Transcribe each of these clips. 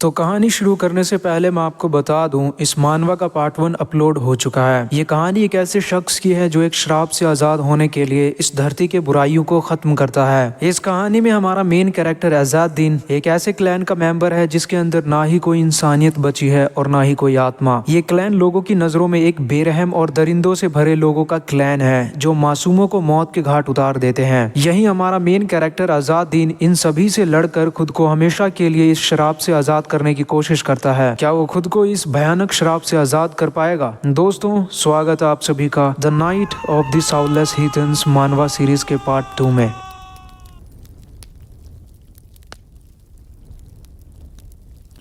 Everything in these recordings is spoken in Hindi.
तो कहानी शुरू करने से पहले मैं आपको बता दूं, इस मानवा का पार्ट 1 अपलोड हो चुका है। ये कहानी एक ऐसे शख्स की है जो एक श्राप से आज़ाद होने के लिए इस धरती के बुराइयों को ख़त्म करता है। इस कहानी में हमारा मेन कैरेक्टर एजाजुद्दीन एक ऐसे क्लैन का मेंबर है जिसके अंदर ना ही कोई इंसानियत बची है और ना ही कोई आत्मा। ये क्लैन लोगों की नज़रों में एक बेरहम और दरिंदों से भरे लोगों का क्लैन है जो मासूमों को मौत के घाट उतार देते हैं। यही हमारा मेन कैरेक्टर एजाजुद्दीन इन सभी से लड़कर खुद को हमेशा के लिए इस शराब से आज़ाद करने की कोशिश करता है। क्या वो खुद को इस भयानक शराब से आज़ाद कर पाएगा? दोस्तों, स्वागत है आप सभी का द नाइट ऑफ द साउथलेस हीथन्स मानवा सीरीज के पार्ट 2 में।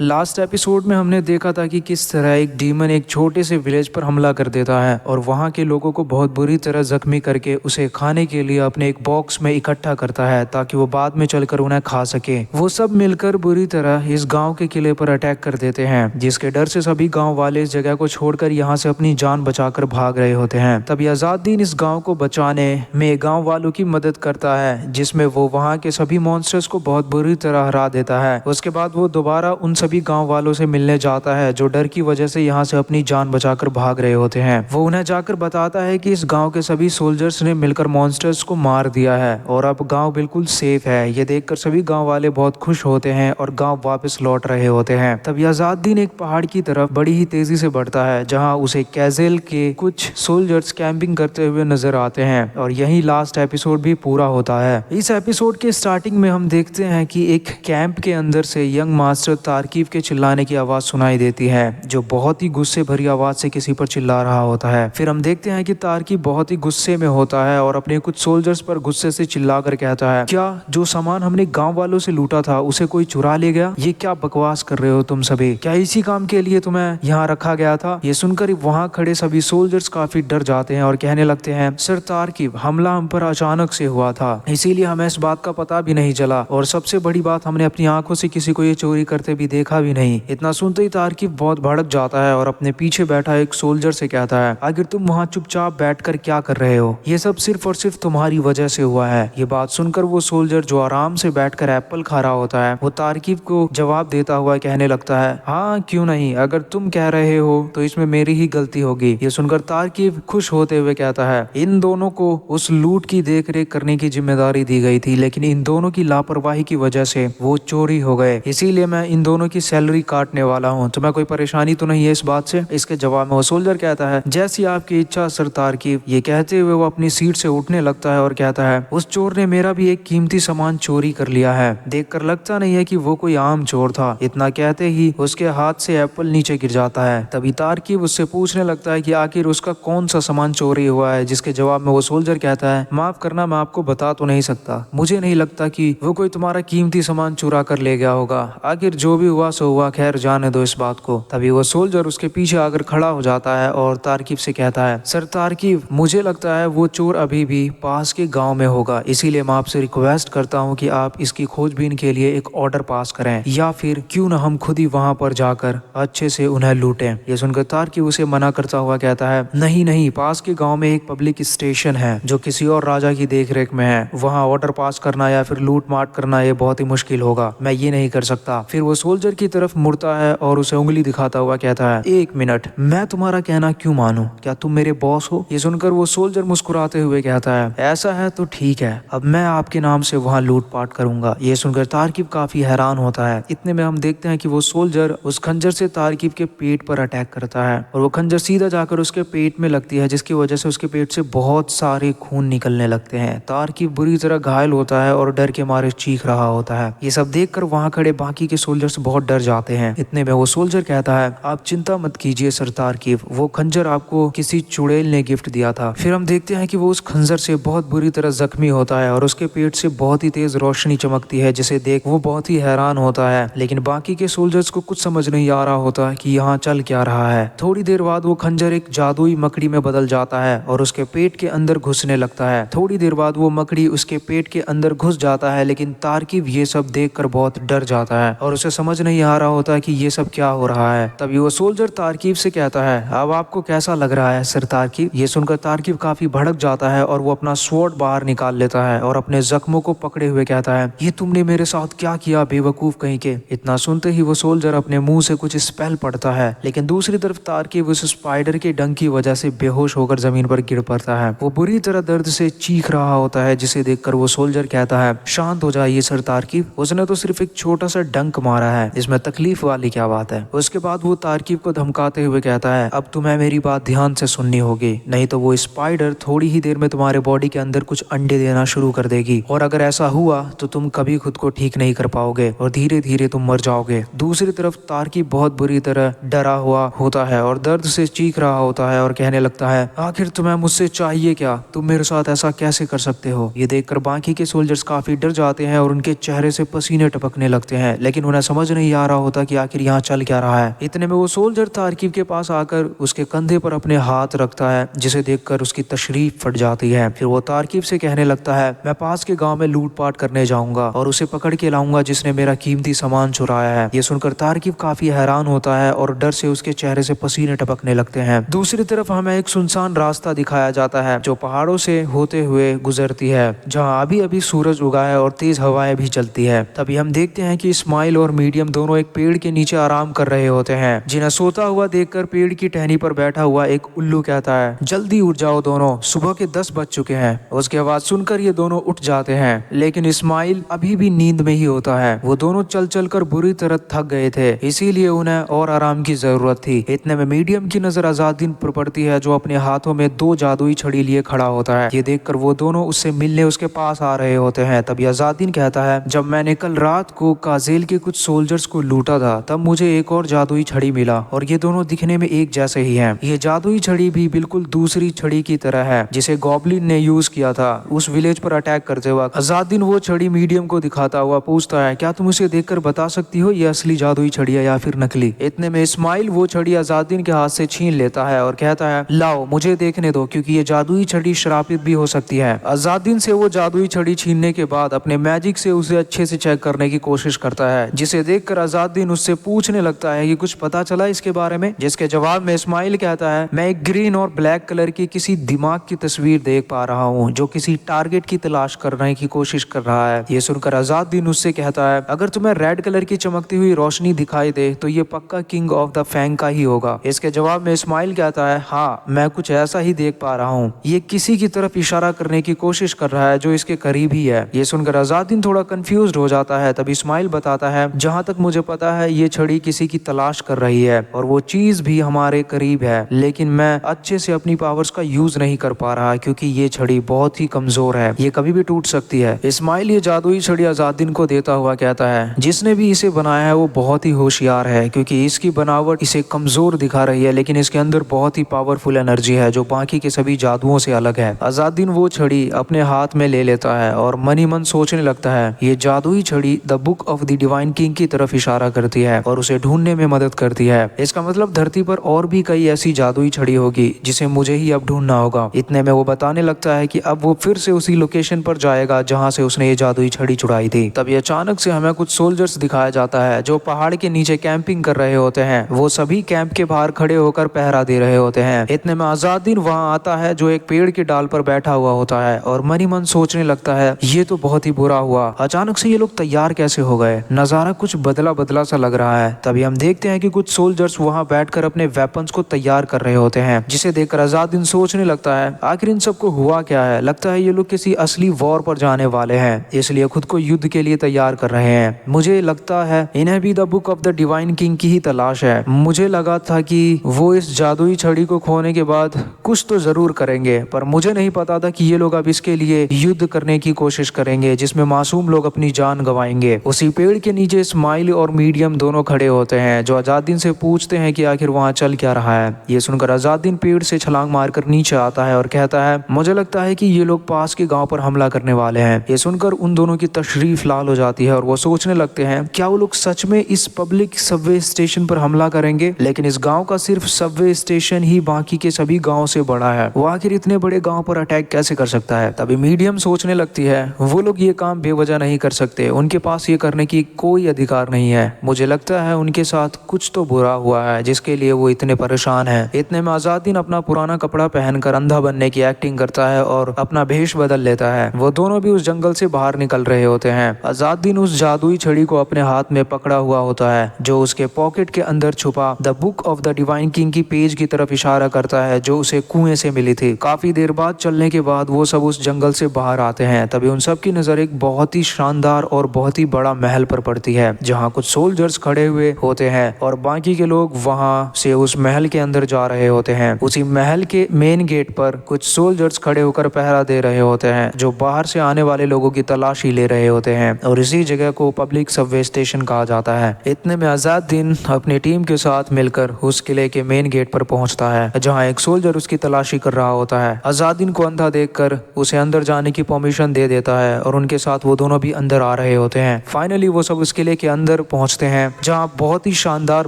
लास्ट एपिसोड में हमने देखा था कि किस तरह एक डीमन एक छोटे से विलेज पर हमला कर देता है और वहाँ के लोगों को बहुत बुरी तरह जख्मी करके उसे खाने के लिए अपने एक बॉक्स में इकट्ठा करता है ताकि वो बाद में चलकर उन्हें खा सके। वो सब मिलकर बुरी तरह इस गांव के किले पर अटैक कर देते हैं, जिसके डर से सभी गाँव वाले इस जगह को छोड़कर यहाँ से अपनी जान बचाकर भाग रहे होते हैं। तभी एजाजुद्दीन इस गाँव को बचाने में गाँव वालों की मदद करता है, जिसमें वो वहाँ के सभी मॉन्स्टर्स को बहुत बुरी तरह हरा देता है। उसके बाद वो दोबारा उन सभी गांव वालों से मिलने जाता है जो डर की वजह से यहाँ से अपनी जान बचाकर भाग रहे होते हैं। वो उन्हें जाकर बताता है कि इस गांव के सभी सोल्जर्स ने मिलकर मॉन्स्टर्स को मार दिया है और अब गांव बिल्कुल सेफ है। ये देखकर सभी गांव वाले बहुत खुश होते हैं और गांव वापस लौट रहे होते हैं। तब एजाजुद्दीन एक पहाड़ की तरफ बड़ी ही तेजी से बढ़ता है जहाँ उसे कैजेल के कुछ सोल्जर्स कैंपिंग करते हुए नजर आते हैं और यही लास्ट एपिसोड भी पूरा होता है। इस एपिसोड के स्टार्टिंग में हम देखते हैं कि एक कैंप के अंदर से यंग मास्टर तारकीब के चिल्लाने की आवाज सुनाई देती है, जो बहुत ही गुस्से भरी आवाज से किसी पर चिल्ला रहा होता है। फिर हम देखते हैं कि तारकीब बहुत ही गुस्से में होता है और अपने कुछ सोल्जर्स पर गुस्से से चिल्ला कर कहता है, क्या जो सामान हमने गांव वालों से लूटा था उसे कोई चुरा ले गया? ये क्या बकवास कर रहे हो तुम सभी? क्या इसी काम के लिए तुम्हें यहाँ रखा गया था? ये सुनकर वहाँ खड़े सभी सोल्जर्स काफी डर जाते हैं और कहने लगते हैं, सर तारकीब, हमला हम पर अचानक से हुआ था, इसीलिए हमें इस बात का पता भी नहीं चला और सबसे बड़ी बात, हमने अपनी आंखों से किसी को ये चोरी करते भी देखा भी नहीं। इतना सुनते ही तारकीब बहुत भड़क जाता है और अपने पीछे बैठा एक सोल्जर से कहता है, आखिर तुम वहाँ चुपचाप बैठकर क्या कर रहे हो? ये सब सिर्फ और सिर्फ तुम्हारी वजह से हुआ है। ये बात सुनकर वो सोल्जर जो आराम से बैठकर एप्पल खा रहा होता है, वो तारकीब को जवाब देता हुआ कहने लगता है, हाँ क्यों नहीं, अगर तुम कह रहे हो तो इसमें मेरी ही गलती होगी। ये सुनकर तारकीब खुश होते हुए कहता है, इन दोनों को उस लूट की देख रेख करने की जिम्मेदारी दी गई थी, लेकिन इन दोनों की लापरवाही की वजह से वो चोरी हो गए, इसीलिए मैं इन दोनों की सैलरी काटने वाला हूँ। तुम्हें कोई परेशानी तो नहीं है इस बात से? इसके जवाब में वो सोल्जर कहता है, जैसी आपकी इच्छा सर तारकीब। ये कहते हुए वो अपनी सीट से उठने लगता है और कहता है, उस चोर ने मेरा भी एक कीमती सामान चोरी कर लिया है, देखकर लगता नहीं है कि वो कोई आम चोर था। इतना कहते ही उसके हाथ से एप्पल नीचे गिर जाता है। तभी तारकीब उससे पूछने लगता है कि आखिर उसका कौन सा सामान चोरी हुआ है, जिसके जवाब में वो सोल्जर कहता है, माफ करना, मैं आपको बता तो नहीं सकता, मुझे नहीं लगता कि वो कोई तुम्हारा कीमती सामान चुरा कर ले गया होगा। आखिर जो भी हुआ सो हुआ, खैर जाने दो इस बात को। तभी वो सोल्जर उसके पीछे आकर खड़ा हो जाता है और तारकीब से कहता है, सर तारकीब, मुझे लगता है वो चोर अभी भी पास के गांव में होगा, इसीलिए मैं आपसे रिक्वेस्ट करता हूं कि आप इसकी खोजबीन के लिए एक ऑर्डर पास करें, या फिर क्यों न हम खुद ही वहां पर जाकर अच्छे से उन्हें लूटें। ये सुनकर तारकीब उसे मना करता हुआ कहता है, नहीं नहीं, पास के गाँव में एक पब्लिक स्टेशन है जो किसी और राजा की देख रेख में है, वहाँ ऑर्डर पास करना या फिर लूट माट करना ये बहुत ही मुश्किल होगा, मैं ये नहीं कर सकता। फिर वो सोल्जर की तरफ मुड़ता है और उसे उंगली दिखाता हुआ कहता है, एक मिनट, मैं तुम्हारा कहना क्यों मानूं? क्या तुम मेरे बॉस हो? ये सुनकर वो सोल्जर मुस्कुराते हुए कहता है, ऐसा है तो ठीक है, अब मैं आपके नाम से वहाँ लूटपाट करूंगा। ये सुनकर तारकीब काफी हैरान होता है। इतने में हम देखते हैं कि वो सोल्जर उस खंजर से तारकीब के पेट पर अटैक करता है और वो खंजर सीधा जाकर उसके पेट में लगती है, जिसकी वजह से उसके पेट से बहुत सारे खून निकलने लगते हैं। तारकीब बुरी तरह घायल होता है और डर के मारे चीख रहा होता है। ये सब देखकर वहाँ खड़े बाकी के सोल्जर्स बहुत डर जाते हैं। इतने में वो सोल्जर कहता है, आप चिंता मत कीजिए सर तारकीब, वो खंजर आपको किसी चुड़ैल ने गिफ्ट दिया था। फिर हम देखते हैं कि वो उस खंजर से बहुत बुरी तरह जख्मी होता है और उसके पेट से बहुत ही तेज रोशनी चमकती है, जिसे देख वो बहुत ही हैरान होता है। लेकिन बाकी के सोल्जर्स को कुछ समझ नहीं आ रहा होता कि यहाँ चल क्या रहा है। थोड़ी देर बाद वो खंजर एक जादुई मकड़ी में बदल जाता है और उसके पेट के अंदर घुसने लगता है। थोड़ी देर बाद वो मकड़ी उसके पेट के अंदर घुस जाता है, लेकिन तारकीब ये सब देखकर बहुत डर जाता है और उसे समझ नहीं आ रहा होता कि ये सब क्या हो रहा है। तभी वो सोल्जर तारकीब से कहता है, अब आपको कैसा लग रहा है सर तारकीब। ये सुनकर तारकीब काफी भड़क जाता है और वो अपना स्वॉर्ड बाहर निकाल लेता है और अपने जख्मों को पकड़े हुए कहता है, ये तुमने मेरे साथ क्या किया बेवकूफ कहीं के। इतना सुनते ही वो सोल्जर अपने मुंह से कुछ स्पेल पड़ता है, लेकिन दूसरी तरफ तारकीब उस स्पाइडर के डंक की वजह से बेहोश होकर जमीन पर गिर पड़ता है। वो बुरी तरह दर्द से चीख रहा होता है, जिसे देखकर वो सोल्जर कहता है, शांत हो जाइए सर तारकीब, उसने तो सिर्फ एक छोटा सा डंक मारा है, इसमें तकलीफ वाली क्या बात है। उसके बाद वो तारकीब को धमकाते हुए कहता है, अब तुम्हें मेरी बात ध्यान से सुननी होगी, नहीं तो वो स्पाइडर थोड़ी ही देर में तुम्हारे बॉडी के अंदर कुछ अंडे देना शुरू कर देगी, और अगर ऐसा हुआ तो तुम कभी खुद को ठीक नहीं कर पाओगे और धीरे धीरे तुम मर जाओगे। दूसरी तरफ तारकीब बहुत बुरी तरह डरा हुआ होता है और दर्द से चीख रहा होता है और कहने लगता है, आखिर तुम्हें मुझसे चाहिए क्या, तुम मेरे साथ ऐसा कैसे कर सकते हो। ये देखकर बाकी के सोल्जर्स काफी डर जाते हैं और उनके चेहरे से पसीने टपकने लगते हैं, लेकिन उन्हें समझ नहीं आ रहा होता कि आखिर यहाँ चल क्या रहा है। इतने में वो सोल्जर तारकीब के पास आकर उसके कंधे पर अपने हाथ रखता है, जिसे देखकर उसकी तशरीफ फट जाती है। फिर वो तारकीब से कहने लगता है, मैं पास के गांव में लूटपाट करने जाऊंगा और उसे पकड़ के लाऊंगा जिसने मेरा कीमती सामान चुराया है। ये सुनकर तारकीब काफी हैरान होता है और डर से उसके चेहरे से पसीने टपकने लगते हैं। दूसरी तरफ हमें एक सुनसान रास्ता दिखाया जाता है जो पहाड़ों से होते हुए गुजरती है, जहाँ अभी अभी सूरज उगा है और तेज हवाएं भी चलती है। तभी हम देखते हैं कि इस्माइल और मीडियम दोनों एक पेड़ के नीचे आराम कर रहे होते हैं, जिन्हें सोता हुआ देखकर पेड़ की टहनी पर बैठा हुआ एक उल्लू कहता है, जल्दी उठ जाओ दोनों, सुबह के 10 बज चुके हैं। उसकी आवाज सुनकर ये दोनों उठ जाते हैं, लेकिन इस्माइल अभी भी नींद में ही होता है। वो दोनों चल चल कर बुरी तरह थक गए थे, इसीलिए उन्हें और आराम की जरूरत थी। इतने में मीडियम की नजर अज़ादीन पर पड़ती है, जो अपने हाथों में 2 जादुई छड़ी लिए खड़ा होता है। ये देखकर वो दोनों उससे मिलने उसके पास आ रहे होते हैं। तभी अज़ादीन कहता है, जब मैंने कल रात को काजेल के कुछ सोल्जर्स को लूटा था, तब मुझे एक और जादुई छड़ी मिला और ये दोनों दिखने में एक जैसे ही हैं। ये जादुई छड़ी भी बिल्कुल दूसरी छड़ी की तरह है जिसे गॉब्लिन ने यूज किया था उस विलेज पर अटैक करते वक्त। अज़ादीन वो छड़ी मीडियम को दिखाता हुआ पूछता है, क्या तुम उसे देखकर बता सकती हो ये असली जादुई छड़ी है या फिर नकली। इतने में इस्माइल वो छड़ी अज़ादीन के हाथ से छीन लेता है और कहता है, लाओ मुझे देखने दो, क्योंकि ये जादुई छड़ी श्रापित भी हो सकती है। अज़ादीन से वो जादुई छड़ी छीनने के बाद अपने मैजिक से उसे अच्छे से चेक करने की कोशिश करता है, जिसे देखकर अज़ादीन उससे पूछने लगता है कि कुछ पता चला इसके बारे में। जिसके जवाब में इस्माइल कहता है, मैं एक ग्रीन और ब्लैक कलर की किसी दिमाग की तस्वीर देख पा रहा हूँ जो किसी टारगेट की तलाश करने की कोशिश कर रहा है। ये सुनकर अज़ादीन उससे कहता है, अगर तुम्हें रेड कलर की चमकती हुई रोशनी दिखाई दे तो ये पक्का किंग ऑफ द फैंग का ही होगा। इसके जवाब में इस्माइल कहता है, हाँ मैं कुछ ऐसा ही देख पा रहा हूँ, ये किसी की तरफ इशारा करने की कोशिश कर रहा है जो इसके करीब ही है। ये सुनकर अज़ादीन थोड़ा कंफ्यूज हो जाता है। तब इस्माइल बताता है, जहाँ तक मुझे पता है ये छड़ी किसी की तलाश कर रही है और वो चीज भी हमारे करीब है, लेकिन मैं अच्छे से अपनी पावर्स का यूज नहीं कर पा रहा क्योंकि ये छड़ी बहुत ही कमजोर है, ये कभी भी टूट सकती है। इस्माइल ये जादुई छड़ी अज़ादीन को देता हुआ कहता है, जिसने भी इसे बनाया है वो बहुत ही होशियार है, क्योंकि इसकी बनावट इसे कमजोर दिखा रही है, लेकिन इसके अंदर बहुत ही पावरफुल एनर्जी है जो बाकी के सभी जादुओं से अलग है। अज़ादीन वो छड़ी अपने हाथ में ले लेता है और मन ही मन सोचने लगता है, ये जादुई छड़ी the book of the divine king की तरफ इशारा करती है और उसे ढूंढने में मदद करती है। इसका मतलब धरती पर और भी कई ऐसी जादुई छड़ी होगी जिसे मुझे ही अब ढूंढना होगा। इतने में वो बताने लगता है कि अब वो फिर से उसी लोकेशन पर जाएगा जहाँ से उसने ये जादुई छड़ी चुराई थी। तभी अचानक से हमें कुछ सोल्जर्स दिखाया जाता है जो पहाड़ के नीचे कैंपिंग कर रहे होते हैं। वो सभी कैंप के बाहर खड़े होकर पहरा दे रहे होते हैं। इतने में अज़ादीन वहाँ आता है जो एक पेड़ के डाल पर बैठा हुआ होता है और मन ही मन सोचने लगता है, ये तो बहुत ही बुरा हुआ, अचानक से ये लोग तैयार कैसे हो गए, नजारा कुछ बदला बदला सा लग रहा है। तभी हम देखते हैं कि कुछ सोल्जर्स वहाँ बैठकर अपने वेपन्स को तैयार कर रहे होते हैं, जिसे देखकर अज़ादीन सोचने लगता है, आखिर इन सबको हुआ क्या है, लगता है ये लोग किसी असली वॉर पर जाने वाले हैं, इसलिए खुद को युद्ध के लिए तैयार कर रहे हैं। मुझे लगता है इन्हें भी the book of the divine king की ही तलाश है। मुझे लगा था कि वो इस जादुई छड़ी को खोने के बाद कुछ तो जरूर करेंगे, पर मुझे नहीं पता था कि ये लोग अब इसके लिए युद्ध करने की कोशिश करेंगे जिसमें मासूम लोग अपनी जान गंवाएंगे। उसी पेड़ के नीचे इस्माइल और मीडियम दोनों खड़े होते हैं जो अज़ादीन से पूछते हैं कि आखिर वहाँ चल क्या रहा है। ये सुनकर अज़ादीन पेड़ से छलांग मारकर नीचे आता है और कहता है, मुझे लगता है कि ये लोग पास के गांव पर हमला करने वाले हैं। ये सुनकर उन दोनों की तशरीफ लाल हो जाती है और वो सोचने लगते हैं, क्या वो लोग सच में इस पब्लिक सबवे स्टेशन पर हमला करेंगे, लेकिन इस गाँव का सिर्फ सबवे स्टेशन ही बाकी के सभी गाँव से बड़ा है, वो आखिर इतने बड़े गाँव पर अटैक कैसे कर सकता है। तभी मीडियम सोचने लगती है, वो लोग ये काम बेवजह नहीं कर सकते, उनके पास ये करने की कोई अधिकार नहीं नहीं है। मुझे लगता है उनके साथ कुछ तो बुरा हुआ है जिसके लिए वो इतने परेशान हैं। इतने में अज़ादीन अपना पुराना कपड़ा पहनकर अंधा बनने की एक्टिंग करता है और अपना भेष बदल लेता है। वो दोनों भी उस जंगल से बाहर निकल रहे होते हैं। अज़ादीन उस जादुई छड़ी को अपने हाथ में पकड़ा हुआ होता है जो उसके पॉकेट के अंदर छुपा the book of the divine king की पेज की तरफ इशारा करता है जो उसे कुएं से मिली थी। काफी देर बाद चलने के बाद वो सब उस जंगल से बाहर आते हैं। तभी उन सब की नजर एक बहुत ही शानदार और बहुत ही बड़ा महल पर पड़ती है जहाँ कुछ सोल्जर्स खड़े हुए होते हैं और बाकी के लोग वहाँ से उस महल के अंदर जा रहे होते हैं। उसी महल के मेन गेट पर कुछ सोल्जर्स खड़े होकर पहरा दे रहे होते हैं जो बाहर से आने वाले लोगों की तलाशी ले रहे होते हैं और इसी जगह को पब्लिक सबवे स्टेशन कहा जाता है। इतने में अज़ादीन अपनी टीम के साथ मिलकर उस किले के मेन गेट पर पहुंचता है जहां एक सोल्जर उसकी तलाशी कर रहा होता है। अज़ादीन को अंधा देखकर उसे अंदर जाने की परमिशन दे देता है और उनके साथ वो दोनों भी अंदर आ रहे होते हैं। फाइनली वो सब उस किले के अंदर पहुंचते हैं जहां बहुत ही शानदार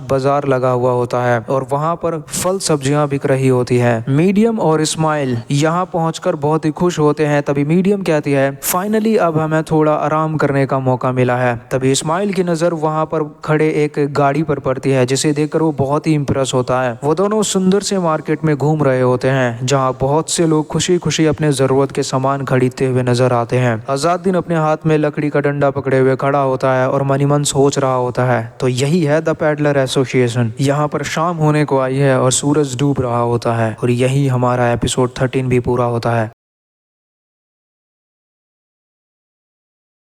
बाजार लगा हुआ होता है और वहां पर फल सब्जियां बिक रही होती है। मीडियम और इस्माइल यहाँ पहुंचकर बहुत ही खुश होते हैं। तभी मीडियम कहती है फाइनली अब हमें थोड़ा आराम करने का मौका मिला है। तभी इस्माइल की नजर वहां पर खड़े एक गाड़ी पर पड़ती है जिसे देखकर वो बहुत ही इंप्रेस होता है। वो दोनों सुंदर से मार्केट में घूम रहे होते हैं जहाँ बहुत से लोग खुशी खुशी अपने जरूरत के सामान खरीदते हुए नजर आते हैं। अज़ादीन अपने हाथ में लकड़ी का डंडा पकड़े हुए खड़ा होता है और मनी मन सोच रहा होता है तो यही है द पैडलर एसोसिएशन। यहाँ पर शाम होने को आई है और सूरज डूब रहा होता है और यही हमारा एपिसोड 13 भी पूरा होता है।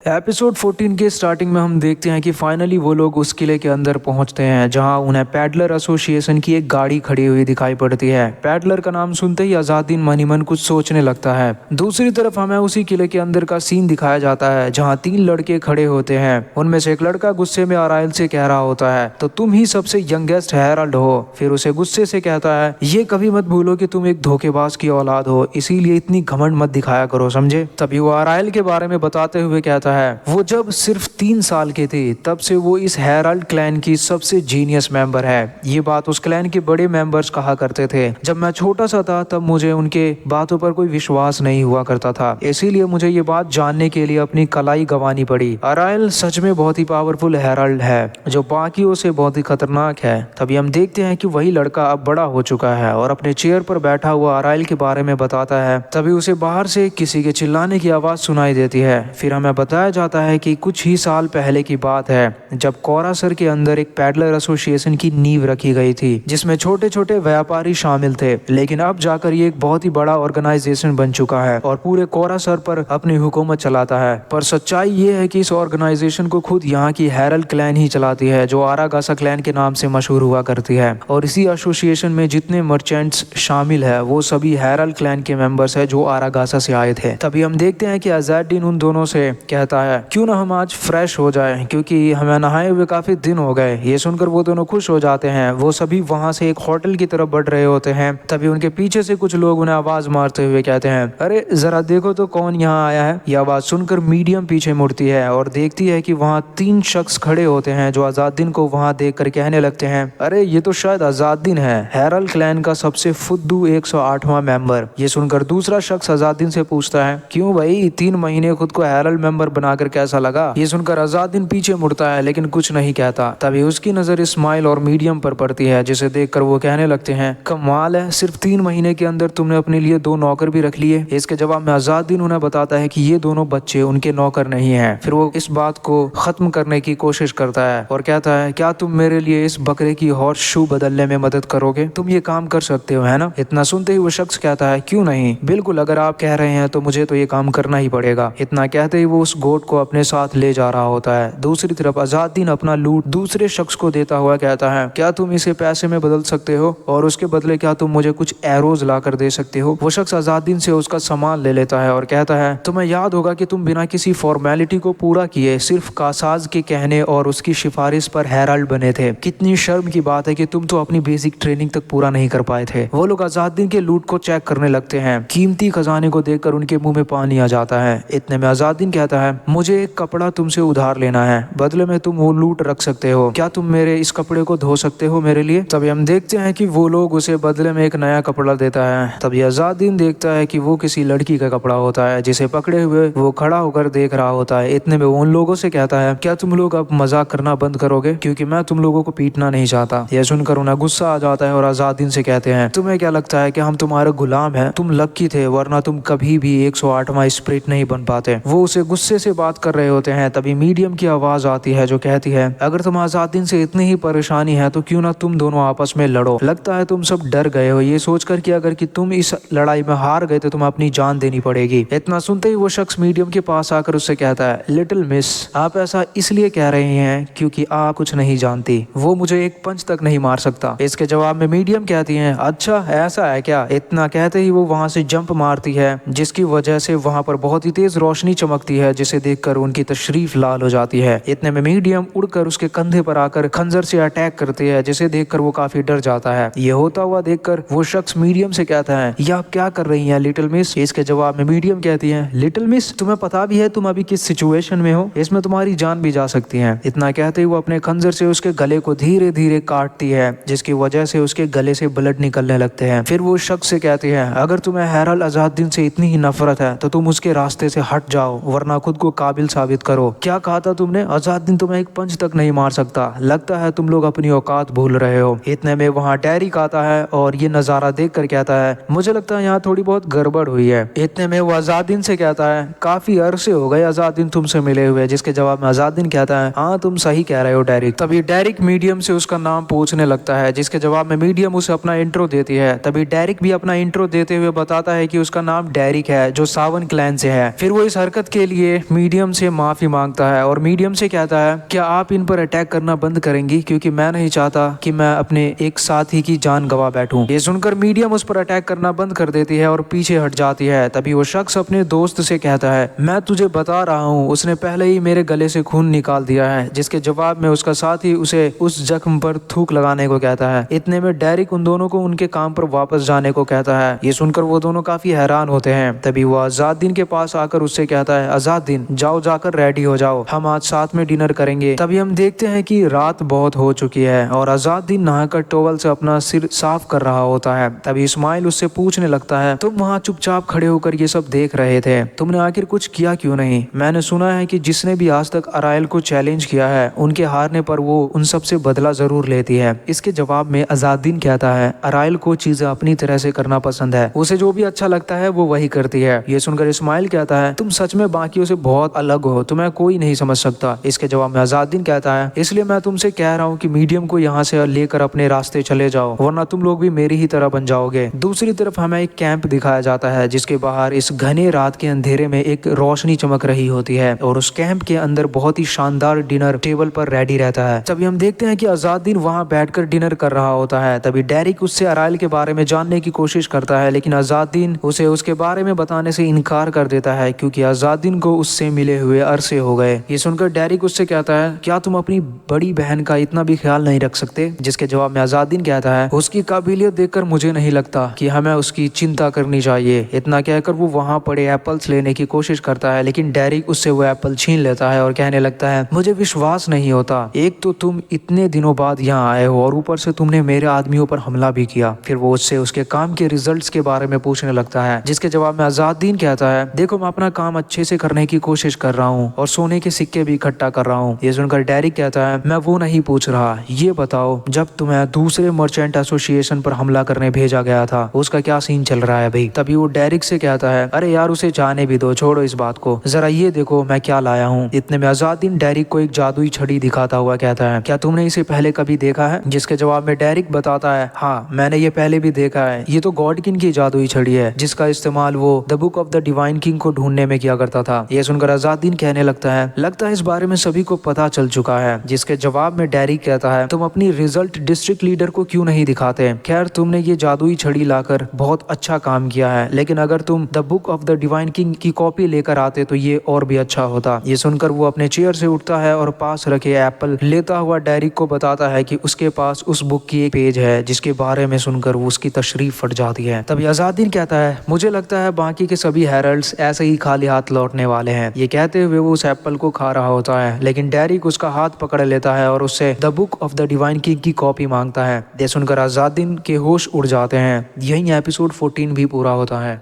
एपिसोड 14 के स्टार्टिंग में हम देखते हैं कि फाइनली वो लोग उस किले के अंदर पहुंचते हैं जहां उन्हें पैडलर एसोसिएशन की एक गाड़ी खड़ी हुई दिखाई पड़ती है। पैडलर का नाम सुनते ही अज़ादीन मनी मन कुछ सोचने लगता है। दूसरी तरफ हमें उसी किले के अंदर का सीन दिखाया जाता है जहां 3 लड़के खड़े होते हैं। उनमें से एक लड़का गुस्से में अराइल से कह रहा होता है तो तुम ही सबसे यंगेस्ट हेराल्ड हो। फिर उसे गुस्से से कहता है ये कभी मत भूलो कि तुम एक धोखेबाज की औलाद हो, इसीलिए इतनी घमंड मत दिखाया करो, समझे। तभी वो अराइल के बारे में बताते हुए कहता है वो जब सिर्फ 3 साल के थे तब से वो इस हेराल्ड क्लैन की सबसे जीनियस मेंबर है। ये बात उस क्लैन के बड़े मेंबर्स कहा करते थे। जब मैं छोटा सा था तब मुझे उनके बातों पर कोई विश्वास नहीं हुआ करता था, इसीलिए मुझे ये बात जानने के लिए अपनी कलाई गंवानी पड़ी। अराइल सच में बहुत ही पावरफुल हेराल्ड है जो बाकियों से बहुत ही खतरनाक है। तभी हम देखते हैं कि वही लड़का अब बड़ा हो चुका है और अपने चेयर पर बैठा हुआ अराइल के बारे में बताता है। तभी उसे बाहर से किसी के चिल्लाने की आवाज सुनाई देती है। फिर हमें बताया जाता है कि कुछ ही साल पहले की बात है जब कोरासर के अंदर एक पैडलर एसोसिएशन की नींव रखी गई थी जिसमें छोटे छोटे व्यापारी शामिल थे, लेकिन अब जाकर ये एक बहुत ही बड़ा ऑर्गेनाइजेशन बन चुका है और पूरे कोरासर पर अपनी हुकूमत चलाता है। पर सच्चाई ये है कि इस ऑर्गेनाइजेशन को खुद यहाँ की हेराल्ड क्लैन ही चलाती है जो आरागासा क्लैन के नाम से मशहूर हुआ करती है और इसी एसोसिएशन में जितने मर्चेंट्स शामिल है वो सभी हेराल्ड क्लैन के मेंबर्स है जो आरागासा से आए थे। तभी हम देखते हैं कि अज़ादीन उन दोनों से कहता है क्यों ना हम आज फ्रेश हो जाए क्योंकि हमें नहाए हुए काफी दिन हो गए। ये सुनकर वो दोनों खुश हो जाते हैं। वो सभी वहां से एक होटल की तरफ बढ़ रहे होते हैं। तभी उनके पीछे से कुछ लोग उन्हें आवाज मारते हुए कहते हैं अरे जरा देखो तो कौन यहाँ आया है। यह आवाज सुनकर मीडियम पीछे मुड़ती है और देखती है कि वहाँ 3 शख्स खड़े होते हैं जो अज़ादीन को वहाँ देख कर कहने लगते हैं अरे ये तो शायद अज़ादीन है, हेराल्ड क्लैन का सबसे फुद्दू 108वां मेंबर। ये सुनकर दूसरा शख्स अज़ादीन से पूछता है क्यों भाई 3 महीने खुद को हेराल्ड मेंबर बनाकर कैसा लगा। ये सुनकर अज़ादीन पीछे मुड़ता है लेकिन कुछ नहीं कहता। तभी उसकी नजर इस्माइल और मीडियम पर पड़ती है जिसे देखकर वो कहने लगते हैं कमाल है, सिर्फ 3 महीने के अंदर तुमने अपने लिए 2 नौकर भी रख लिए। इसके जवाब में अज़ादीन उन्हें बताता है कि ये दोनों बच्चे उनके नौकर नहीं है। फिर वो इस बात को खत्म करने की कोशिश करता है और कहता है क्या तुम मेरे लिए इस बकरे की हॉर्स शू बदलने में मदद करोगे, तुम ये काम कर सकते हो है ना। इतना सुनते ही वो शख्स कहता है क्यों नहीं, बिल्कुल, अगर आप कह रहे हैं तो मुझे तो ये काम करना ही पड़ेगा। इतना कहते ही वो उस गोट को अपने साथ ले जा रहा होता है। दूसरी तरफ अज़ादीन अपना लूट दूसरे शख्स को देता हुआ कहता है क्या तुम इसे पैसे में बदल सकते हो और उसके बदले क्या तुम मुझे कुछ एरोज ला कर दे सकते हो। वो शख्स अज़ादीन से उसका सामान ले लेता है और कहता है तुम्हें याद होगा कि तुम बिना किसी फॉर्मेलिटी को पूरा किए सिर्फ कासाज के कहने और उसकी सिफारिश पर हेराल्ड बने थे। कितनी शर्म की बात है कि तुम तो अपनी बेसिक ट्रेनिंग तक पूरा नहीं कर पाए थे। वो लोग अज़ादीन के लूट को चेक करने लगते हैं। कीमती खजाने को देखकर उनके मुंह में पानी आ जाता है। इतने में अज़ादीन कहता है मुझे एक कपड़ा तुमसे उधार लेना है, बदले में तुम वो लूट रख सकते हो, क्या तुम मेरे इस कपड़े को धो सकते हो मेरे लिए? तभी हम देखते हैं कि वो लोग उसे बदले में एक नया कपड़ा देता है। तभी अज़ादिन देखता है कि वो किसी लड़की का कपड़ा होता है जिसे पकड़े हुए वो खड़ा होकर देख रहा होता है। इतने में वो उन लोगों से कहता है, क्या तुम लोग अब मजाक करना बंद करोगे, क्योंकि मैं तुम लोगों को पीटना नहीं चाहता। यह सुनकर उन्हें गुस्सा आ जाता है और अज़ादिन से कहते हैं, तुम्हें क्या लगता है कि हम तुम्हारे गुलाम हैं? तुम लक्की थे, वरना तुम कभी भी 108वां स्प्रिट नहीं बन पाते। वो उसे गुस्से से बात कर रहे होते हैं। तभी मीडियम की आवाज आती है जो कहती है, अगर तुम अज़ादिन से इतनी ही परेशानी है तो क्यों ना तुम दोनों आपस में लड़ो। लगता है तुम सब डर गए हो ये सोचकर कि अगर कि तुम इस लड़ाई में हार गए तो तुम्हें अपनी जान देनी पड़ेगी। इतना सुनते ही वो शख्स मीडियम के पास आकर उससे कहता है, लिटिल मिस, आप ऐसा इसलिए कह रहे हैं क्योंकि आप कुछ नहीं जानती, वो मुझे एक पंच तक नहीं मार सकता। इसके जवाब में मीडियम कहती है, अच्छा ऐसा है क्या? इतना कहते ही वो वहां से जंप मारती है, जिसकी वजह से वहां पर बहुत ही तेज रोशनी चमकती है, जिसे देखकर उनकी तशरीफ लाल हो जाती है। इतने में मीडियम उड़कर उसके कंधे पर आकर खंजर से अटैक करती है, जिसे देखकर वो काफी डर जाता है। ये होता हुआ देखकर वो शख्स मीडियम से कहता है, ये आप क्या कर रही हैं लिटिल मिस? इसके जवाब में मीडियम कहती है, लिटिल मिस, तुम्हें पता भी है तुम अभी किस सिचुएशन में हो, इसमें तुम्हारी जान भी जा सकती है। इतना कहते ही वो अपने खंजर से उसके गले को धीरे धीरे काटती है, जिसकी वजह से उसके गले से ब्लड निकलने लगते हैं। फिर वो शख्स से कहती है, अगर तुम्हें हैरल अज़ादिन से इतनी ही नफरत है तो तुम उसके रास्ते से हट जाओ, वरना खुद को काबिल साबित करो। क्या कहा था तुमने? अज़ादिन तुम्हें एक पंच तक नहीं मार सकता। लगता है तुम लोग अपनी औकात भूल रहे हो। इतने में वहाँ डेरिक आता है और ये नजारा देख कर कहता है, मुझे लगता है यहाँ थोड़ी बहुत गड़बड़ हुई है। इतने में वो अज़ादिन से कहता है, काफी अरसे हो गए अज़ादिन तुमसे मिले हुए। जिसके जवाब में अज़ादिन कहता है, हाँ तुम सही कह रहे हो डेरिक। तभी डेरिक मीडियम से उसका नाम पूछने लगता है, जिसके जवाब में मीडियम उसे अपना इंट्रो देती है। तभी डेरिक भी अपना इंट्रो देते हुए बताता है कि उसका नाम डेरिक है, जो सावन क्लैन से है। फिर वो इस हरकत के लिए मीडियम से माफी मांगता है और मीडियम से कहता है, क्या आप इन पर अटैक करना बंद करेंगी, क्योंकि मैं नहीं चाहता कि मैं अपने एक साथी की जान गवा बैठूं। ये सुनकर मीडियम उस पर अटैक करना बंद कर देती है और पीछे हट जाती है। तभी वो शख्स अपने दोस्त से कहता है, मैं तुझे बता रहा हूँ, उसने पहले ही मेरे गले से खून निकाल दिया है। जिसके जवाब में उसका साथी उसे उस जख्म पर थूक लगाने को कहता है। इतने में डेरिक उन दोनों को उनके काम पर वापस जाने को कहता है। ये सुनकर वो दोनों काफी हैरान होते हैं। तभी वो अज़ादिन के पास आकर उससे कहता है, अज़ादिन जाओ, जाकर रेडी हो जाओ, हम आज साथ में डिनर करेंगे। तभी हम देखते हैं कि रात बहुत हो चुकी है और अज़ादिन नहाकर टॉवल से अपना सिर साफ कर रहा होता है। तभी इस्माइल उससे पूछने लगता है, तुम वहाँ चुपचाप खड़े होकर ये सब देख रहे थे, तुमने आखिर कुछ किया क्यों नहीं? मैंने सुना है कि जिसने भी आज तक अराइल को चैलेंज किया है, उनके हारने पर वो उन सब से बदला जरूर लेती है। इसके जवाब में अज़ादिन कहता है, अराइल को चीजें अपनी तरह से करना पसंद है, उसे जो भी अच्छा लगता है वो वही करती है। ये सुनकर इस्माइल कहता है, तुम सच में बाकियों से बहुत अलग हो, तुम्हें कोई नहीं समझ सकता। इसके जवाब में अज़ादिन कहता है, इसलिए मैं तुमसे कह रहा हूँ कि मीडियम को यहाँ से लेकर अपने रास्ते चले जाओ, वरना तुम लोग भी मेरी ही तरह बन जाओगे। दूसरी तरफ हमें एक कैंप दिखाया जाता है, जिसके बाहर इस घने रात के अंधेरे में एक रोशनी चमक रही होती है और उस कैंप के अंदर बहुत ही शानदार डिनर टेबल पर रेडी रहता है। तभी हम देखते हैं कि अज़ादिन वहाँ बैठकर डिनर कर रहा होता है। तभी डेरिक उससे अराइल के बारे में जानने की कोशिश करता है, लेकिन अज़ादिन उसे उसके बारे में बताने से इनकार कर देता है, क्योंकि अज़ादिन को उससे मिले हुए अरसे हो गए। ये सुनकर डेरिक उससे कहता है, क्या तुम अपनी बड़ी बहन का इतना भी ख्याल नहीं रख सकते? जिसके जवाब में अज़ादिन कहता है, उसकी काबिलियत देखकर मुझे नहीं लगता कि हमें उसकी चिंता करनी चाहिए। इतना कहकर वो वहाँ पड़े एप्पल्स लेने की कोशिश करता है, लेकिन डेरिक उससे वो एप्पल छीन लेता है और कहने लगता है, मुझे विश्वास नहीं होता, एक तो तुम इतने दिनों बाद यहाँ आए हो और ऊपर से तुमने मेरे आदमियों पर हमला भी किया। फिर वो उससे उसके काम के रिजल्ट्स के बारे में पूछने लगता है, जिसके जवाब में अज़ादिन कहता है, देखो मैं अपना काम अच्छे से करने की कोशिश कर रहा हूँ और सोने के सिक्के भी इकट्ठा कर रहा हूँ। ये सुनकर डेरिक कहता है, मैं वो नहीं पूछ रहा, ये बताओ जब तुम्हें दूसरे मर्चेंट एसोसिएशन पर हमला करने भेजा गया था, उसका क्या सीन चल रहा है भाई? तभी वो डेरिक से कहता है, अरे यार उसे जाने भी दो, छोड़ो इस बात को, जरा ये देखो मैं क्या लाया हूँ। इतने में अज़ादिन डेरिक को एक जादुई छड़ी दिखाता हुआ कहता है, क्या तुमने इसे पहले कभी देखा है? जिसके जवाब में डेरिक बताता है, हाँ मैंने ये पहले भी देखा है, ये तो गॉडकिन की जादुई छड़ी है, जिसका इस्तेमाल वो the book of the divine king को ढूंढने में किया करता था। ये सुनकर अज़ादिन कहने लगता है इस बारे में सभी को पता चल चुका है। जिसके जवाब में डेरिक कहता है, तुम अपनी रिजल्ट डिस्ट्रिक्ट लीडर को क्यों नहीं दिखाते? खैर तुमने ये जादुई छड़ी लाकर बहुत अच्छा काम किया है, लेकिन अगर तुम the book of the divine king की कॉपी लेकर आते तो ये और भी अच्छा होता। ये सुनकर वो अपने चेयर से उठता है और पास रखे एप्पल लेता हुआ डेरिक को बताता है कि उसके पास उस बुक की एक पेज है, जिसके बारे में सुनकर वो उसकी तशरीफ फट जाती है। तभी अज़ादिन कहता है, मुझे लगता है बाकी के सभी हेरल्ड्स ऐसे ही खाली हाथ लौटने वाले हैं। हैं। ये कहते हुए वो उस एप्पल को खा रहा होता है, लेकिन डेरिक उसका हाथ पकड़ लेता है और उससे the book of the divine king की कॉपी मांगता है। ये सुनकर अज़ादिन के होश उड़ जाते हैं। यही एपिसोड 14 भी पूरा होता है।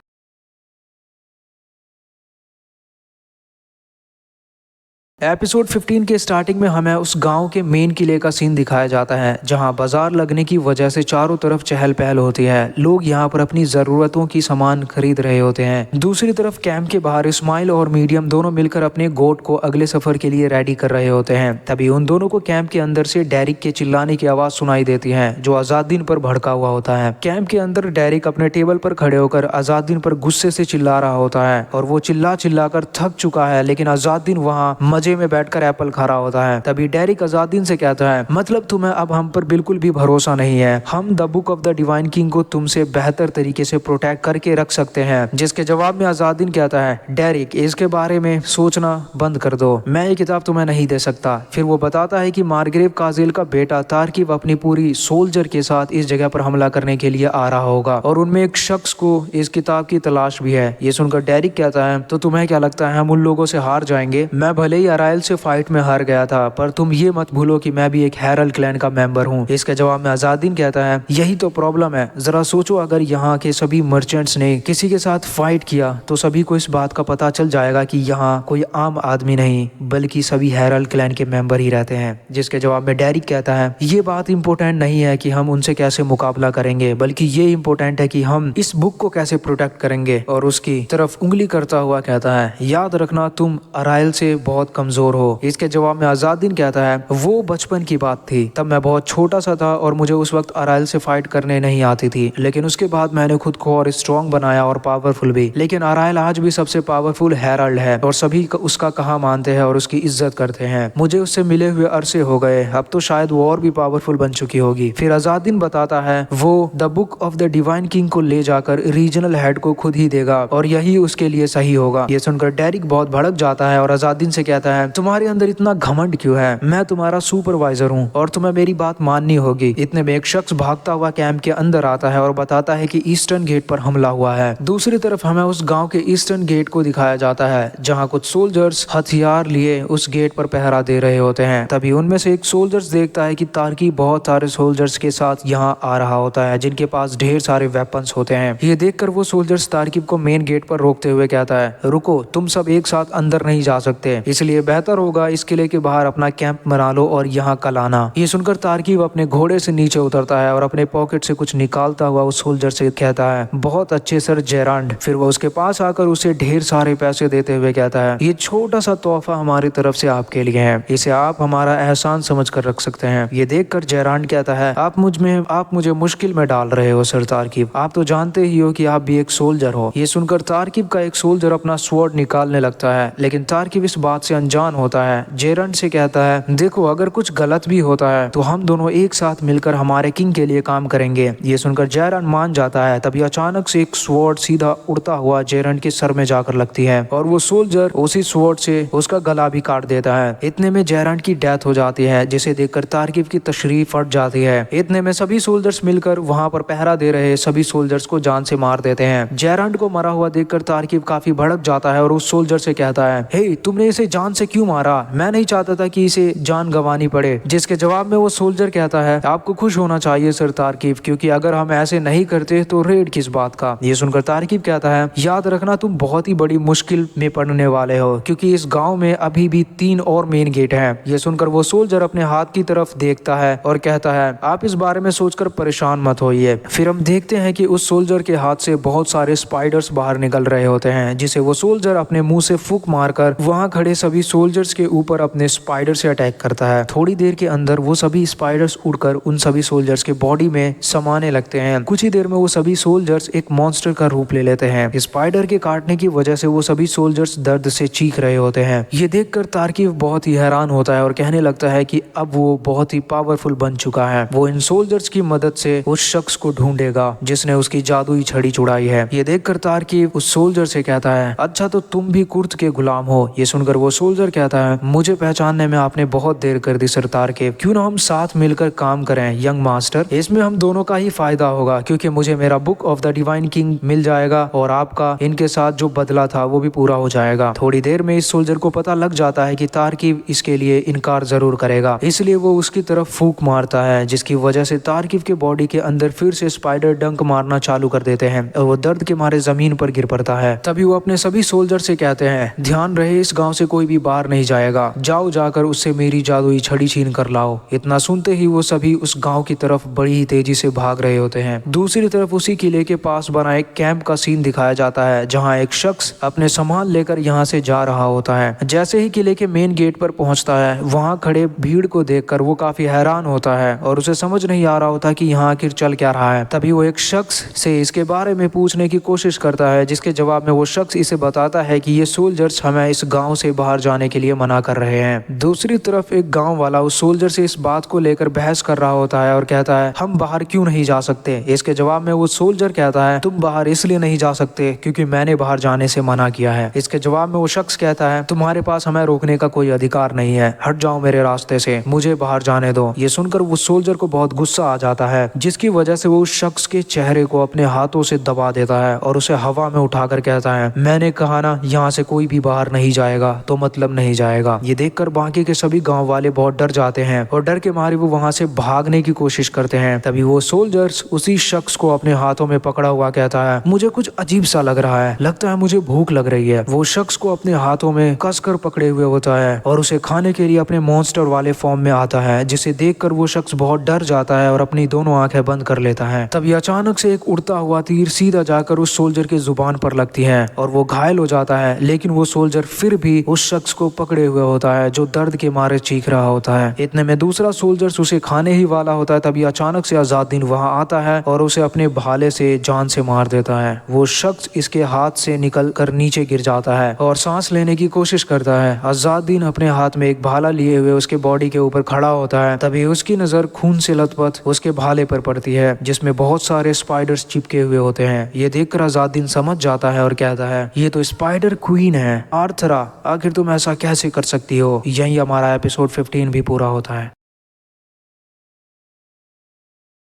एपिसोड 15 के स्टार्टिंग में हमें उस गांव के मेन किले का सीन दिखाया जाता है, जहां बाजार लगने की वजह से चारों तरफ चहल पहल होती है। लोग यहां पर अपनी जरूरतों की सामान खरीद रहे होते हैं। दूसरी तरफ कैंप के बाहर इस्माइल और मीडियम दोनों मिलकर अपने गोट को अगले सफर के लिए रेडी कर रहे होते हैं। तभी उन दोनों को कैंप के अंदर से डेरिक के चिल्लाने की आवाज सुनाई देती है, जो अज़ादिन पर भड़का हुआ होता है। कैंप के अंदर डेरिक अपने टेबल पर खड़े होकर अज़ादिन पर गुस्से से चिल्ला रहा होता है और वो चिल्ला चिल्ला कर थक चुका है, लेकिन अज़ादिन वहाँ मजे में बैठकर एप्पल खा रहा होता है। तभी डेरिक अज़ादिन से कहता है, मतलब तुम्हें अब हम पर बिल्कुल भी भरोसा नहीं है। हम the book of the divine king को तुमसे बेहतर तरीके से प्रोटेक्ट करके रख सकते हैं। जिसके जवाब में अज़ादिन कहता है, डेरिक इसके बारे में सोचना बंद कर दो, मैं ये किताब तुम्हें नहीं दे सकता। फिर वो बताता है कि मार्ग्रेव काजिल का बेटा तारकिब अपनी पूरी सोल्जर के साथ इस जगह पर हमला करने के लिए आ रहा होगा और उनमें एक शख्स को इस किताब की तलाश भी है। ये सुनकर डेरिक कहता है, तो तुम्हें क्या लगता है हम उन लोगों से हार जाएंगे? मैं भले ही अराइल से फाइट में हार गया था, पर तुम ये मत भूलो कि मैं भी एक हेरल्ड क्लैन का मेंबर हूँ। इसके जवाब में अज़ादिन कहता है, यही तो प्रॉब्लम है। जरा सोचो, अगर यहाँ के सभी मर्चेंट्स ने किसी के साथ फाइट किया तो सभी को इस बात का पता चल जाएगा कि यहाँ कोई आम आदमी नहीं बल्कि सभी हेरल्ड क्लैन के मेंबर ही रहते हैं। जिसके जवाब में डेरिक कहता है, ये बात इंपॉर्टेंट नहीं है कि हम उनसे कैसे मुकाबला करेंगे, बल्कि ये इंपॉर्टेंट है कि हम इस बुक को कैसे प्रोटेक्ट करेंगे। और उसकी तरफ उंगली करता हुआ कहता है, याद रखना तुम अराइल से बहुत कमजोर हो। इसके जवाब में अज़ादिन कहता है, वो बचपन की बात थी, तब मैं बहुत छोटा सा था और मुझे उस वक्त अराइल से फाइट करने नहीं आती थी, लेकिन उसके बाद मैंने खुद को और स्ट्रॉन्ग बनाया और पावरफुल भी। लेकिन अराइल आज भी सबसे पावरफुल हेरल्ड है और सभी उसका कहा मानते हैं और उसकी इज्जत करते हैं। मुझे उससे मिले हुए अरसे हो गए, अब तो शायद वो और भी पावरफुल बन चुकी होगी। फिर अज़ादिन बताता है, वो the book of the divine king को ले जाकर रीजनल हेड को खुद ही देगा और यही उसके लिए सही होगा। ये सुनकर डेरिक बहुत भड़क जाता है और अज़ादिन से कहता है, तुम्हारे अंदर इतना घमंड क्यों है? मैं तुम्हारा सुपरवाइजर हूँ और तुम्हें मेरी बात माननी होगी। इतने में एक शख्स भागता हुआ कैंप के अंदर आता है और बताता है कि ईस्टर्न गेट पर हमला हुआ है। दूसरी तरफ हमें उस गांव के ईस्टर्न गेट को दिखाया जाता है, जहां कुछ सोल्जर्स हथियार लिए उस गेट पर पहरा दे रहे होते हैं। तभी उनमें से एक सोल्जर्स देखता है कि तारकी बहुत सारे सोल्जर्स के साथ यहाँ आ रहा होता है, जिनके पास ढेर सारे वेपन्स होते हैं। ये देखकर वो सोल्जर्स तारकीब को मेन गेट पर रोकते हुए कहता है, रुको, तुम सब एक साथ अंदर नहीं जा सकते, इसलिए बेहतर होगा इस किले के बाहर अपना कैंप बना लो और यहाँ कल आना। ये सुनकर तारकीब अपने घोड़े से नीचे उतरता है और अपने पॉकेट से कुछ निकालता हुआ उस सोल्जर से कहता है, बहुत अच्छे सर जेरांड। फिर वो उसके पास आकर उसे ढेर सारे पैसे देते हुए कहता है, ये छोटा सा तोहफा हमारी तरफ से आपके लिए है, इसे आप हमारा एहसान समझ कर रख सकते हैं। ये देखकर जेरांड कहता है, आप मुझे मुश्किल में डाल रहे हो सर तारकीब, आप तो जानते ही हो कि आप भी एक सोल्जर हो। ये सुनकर तारकीब का एक सोल्जर अपना स्वॉर्ड निकालने लगता है, लेकिन तारकीब इस बात से अनजान होता है। जेरांड से कहता है, देखो अगर कुछ गलत भी होता है तो हम दोनों एक साथ मिलकर हमारे किंग के लिए काम करेंगे। ये सुनकर जेरांड मान जाता है। तभी अचानक से एक स्वॉर्ड सीधा उड़ता हुआ जेरांड के सर में जाकर लगती है और वो सोल्जर उसी स्वॉर्ड से उसका गला भी काट देता है। इतने में जेरांड की डेथ हो जाती है, जिसे देखकर तारकीब की तशरीफ फट जाती है। इतने में सभी सोल्जर्स मिलकर वहाँ पर पहरा दे रहे सभी सोल्जर्स को जान से मार देते हैं। जेरांड को मरा हुआ देखकर तारकीब काफी भड़क जाता है और उस सोल्जर से कहता है, हे तुमने इसे जान से क्यों मारा? मैं नहीं चाहता था कि इसे जान गंवानी पड़े। जिसके जवाब में वो सोल्जर कहता है, आपको खुश होना चाहिए सर तारकीब, क्योंकि अगर हम ऐसे नहीं करते तो रेड किस बात का। ये सुनकर तारकीब कहता है, याद रखना तुम बहुत ही बड़ी मुश्किल में पड़ने वाले हो, क्योंकि इस गांव में अभी भी 3 और मेन गेट हैं। ये सुनकर वो सोल्जर अपने हाथ की तरफ देखता है और कहता है, आप इस बारे में सोचकर परेशान मत होइए। फिर हम देखते हैं कि उस सोल्जर के हाथ से बहुत सारे स्पाइडर्स बाहर निकल रहे होते हैं, जिसे वो सोल्जर अपने मुंह से फूंक मारकर वहां खड़े सभी सोल्जर्स के ऊपर अपने स्पाइडर से अटैक करता है। थोड़ी देर के अंदर वो सभी स्पाइडर्स उड़कर उन सभी सोल्जर्स के बॉडी में समाने लगते हैं। कुछ ही देर में वो सभी सोल्जर्स एक मॉन्स्टर का रूप ले लेते हैं। स्पाइडर के काटने की वजह से वो सभी सोल्जर्स दर्द से चीख रहे होते हैं। ये देखकर तारकीब बहुत ही हैरान होता है और कहने लगता है कि अब वो बहुत ही पावरफुल बन चुका है। वो इन सोल्जर्स की मदद से उस शख्स को ढूंढेगा जिसने उसकी जादुई छड़ी छुड़ाई है। ये देखकर तारकीब उस सोल्जर से कहता है, अच्छा तो तुम भी कुर्त के गुलाम हो। ये सुनकर वो सोल्जर सोल्जर कहता है, मुझे पहचानने में आपने बहुत देर कर दी सरतार के, क्यों ना हम साथ मिलकर काम करें यंग मास्टर। इसमें हम दोनों का ही फायदा होगा क्योंकि मुझे मेरा book of the divine king मिल जाएगा और आपका इनके साथ जो बदला था वो भी पूरा हो जाएगा। थोड़ी देर में इस सोल्जर को पता लग जाता है कि तारकीब इसके लिए इनकार जरूर करेगा, इसलिए वो उसकी तरफ फूंक मारता है, जिसकी वजह से तारकीब के बॉडी के अंदर फिर से स्पाइडर डंक मारना चालू कर देते हैं और वो दर्द के मारे जमीन पर गिर पड़ता है। तभी वो अपने सभी सोल्जर से कहते हैं, ध्यान रहे इस गांव से कोई भी बाहर नहीं जाएगा, जाओ जाकर उससे मेरी जादुई छड़ी छीन कर लाओ। इतना सुनते ही वो सभी उस गांव की तरफ बड़ी ही तेजी से भाग रहे होते हैं। दूसरी तरफ उसी किले के पास बना एक कैंप का सीन दिखाया जाता है जहाँ एक शख्स अपने सामान लेकर यहाँ से जा रहा होता है। जैसे ही किले के मेन गेट पर पहुंचता है, वहाँ खड़े भीड़ को देखकर वो काफी हैरान होता है और उसे समझ नहीं आ रहा होता कि यहाँ आखिर चल क्या रहा है। तभी वो एक शख्स से इसके बारे में पूछने की कोशिश करता है, जिसके जवाब में वो शख्स इसे बताता है कि ये सोल्जर्स हमें इस गांव से बाहर जाने के लिए मना कर रहे हैं। दूसरी तरफ एक गांव वाला उस सोल्जर से इस बात को लेकर बहस कर रहा होता है और कहता है, हम बाहर क्यों नहीं जा सकते। इसके जवाब में वो सोल्जर कहता है, तुम बाहर इसलिए नहीं जा सकते क्योंकि मैंने बाहर जाने से मना किया है। इसके जवाब में वो शख्स कहता है, तुम्हारे पास हमें रोकने का कोई अधिकार नहीं है, हट जाओ मेरे रास्ते से, मुझे बाहर जाने दो। ये सुनकर वो सोल्जर को बहुत गुस्सा आ जाता है, जिसकी वजह से वो उस शख्स के चेहरे को अपने हाथों से दबा देता है और उसे हवा में उठाकर कहता है, मैंने कहा ना यहाँ से कोई भी बाहर नहीं जाएगा तो मतलब नहीं जाएगा। ये देखकर बाकी के सभी गांव वाले बहुत डर जाते हैं और डर के मारे वो वहां से भागने की कोशिश करते हैं। तभी वो सोल्जर्स उसी शख्स को अपने हाथों में पकड़ा हुआ कहता है, मुझे कुछ अजीब सा लग रहा है, लगता है मुझे भूख लग रही है। वो शख्स को अपने हाथों में कसकर पकड़े हुए होता है और उसे खाने के लिए अपने मॉन्स्टर वाले फॉर्म में आता है, जिसे देखकर वो शख्स बहुत डर जाता है और अपनी दोनों आंखें बंद कर लेता है। तभी अचानक से एक उड़ता हुआ तीर सीधा जाकर उस सोल्जर के जुबान पर लगती है और वो घायल हो जाता है, लेकिन वो सोल्जर फिर भी उस शख्स को पकड़े हुए होता है जो दर्द के मारे चीख रहा होता है। इतने में दूसरा सोल्जर उसे खाने ही वाला होता है। तभी अचानक से अजादीन वहां आता है और उसे अपने भाले से जान से मार देता है। वो शख्स इसके हाथ से निकल कर नीचे गिर जाता है और सांस लेने की कोशिश करता है। अजादीन अपने हाथ में एक भाला लिए हुए उसके बॉडी के ऊपर खड़ा होता है। तभी उसकी नजर खून से लथपथ उसके भाले पर पड़ती है, जिसमें बहुत सारे स्पाइडर्स चिपके हुए होते हैं। ये देखकर अजादीन समझ जाता है और कहता है, ये तो स्पाइडर क्वीन है आर्थरा, आखिर तुम ऐसा कैसे कर सकती हो। यही हमारा एपिसोड 15 भी पूरा होता है।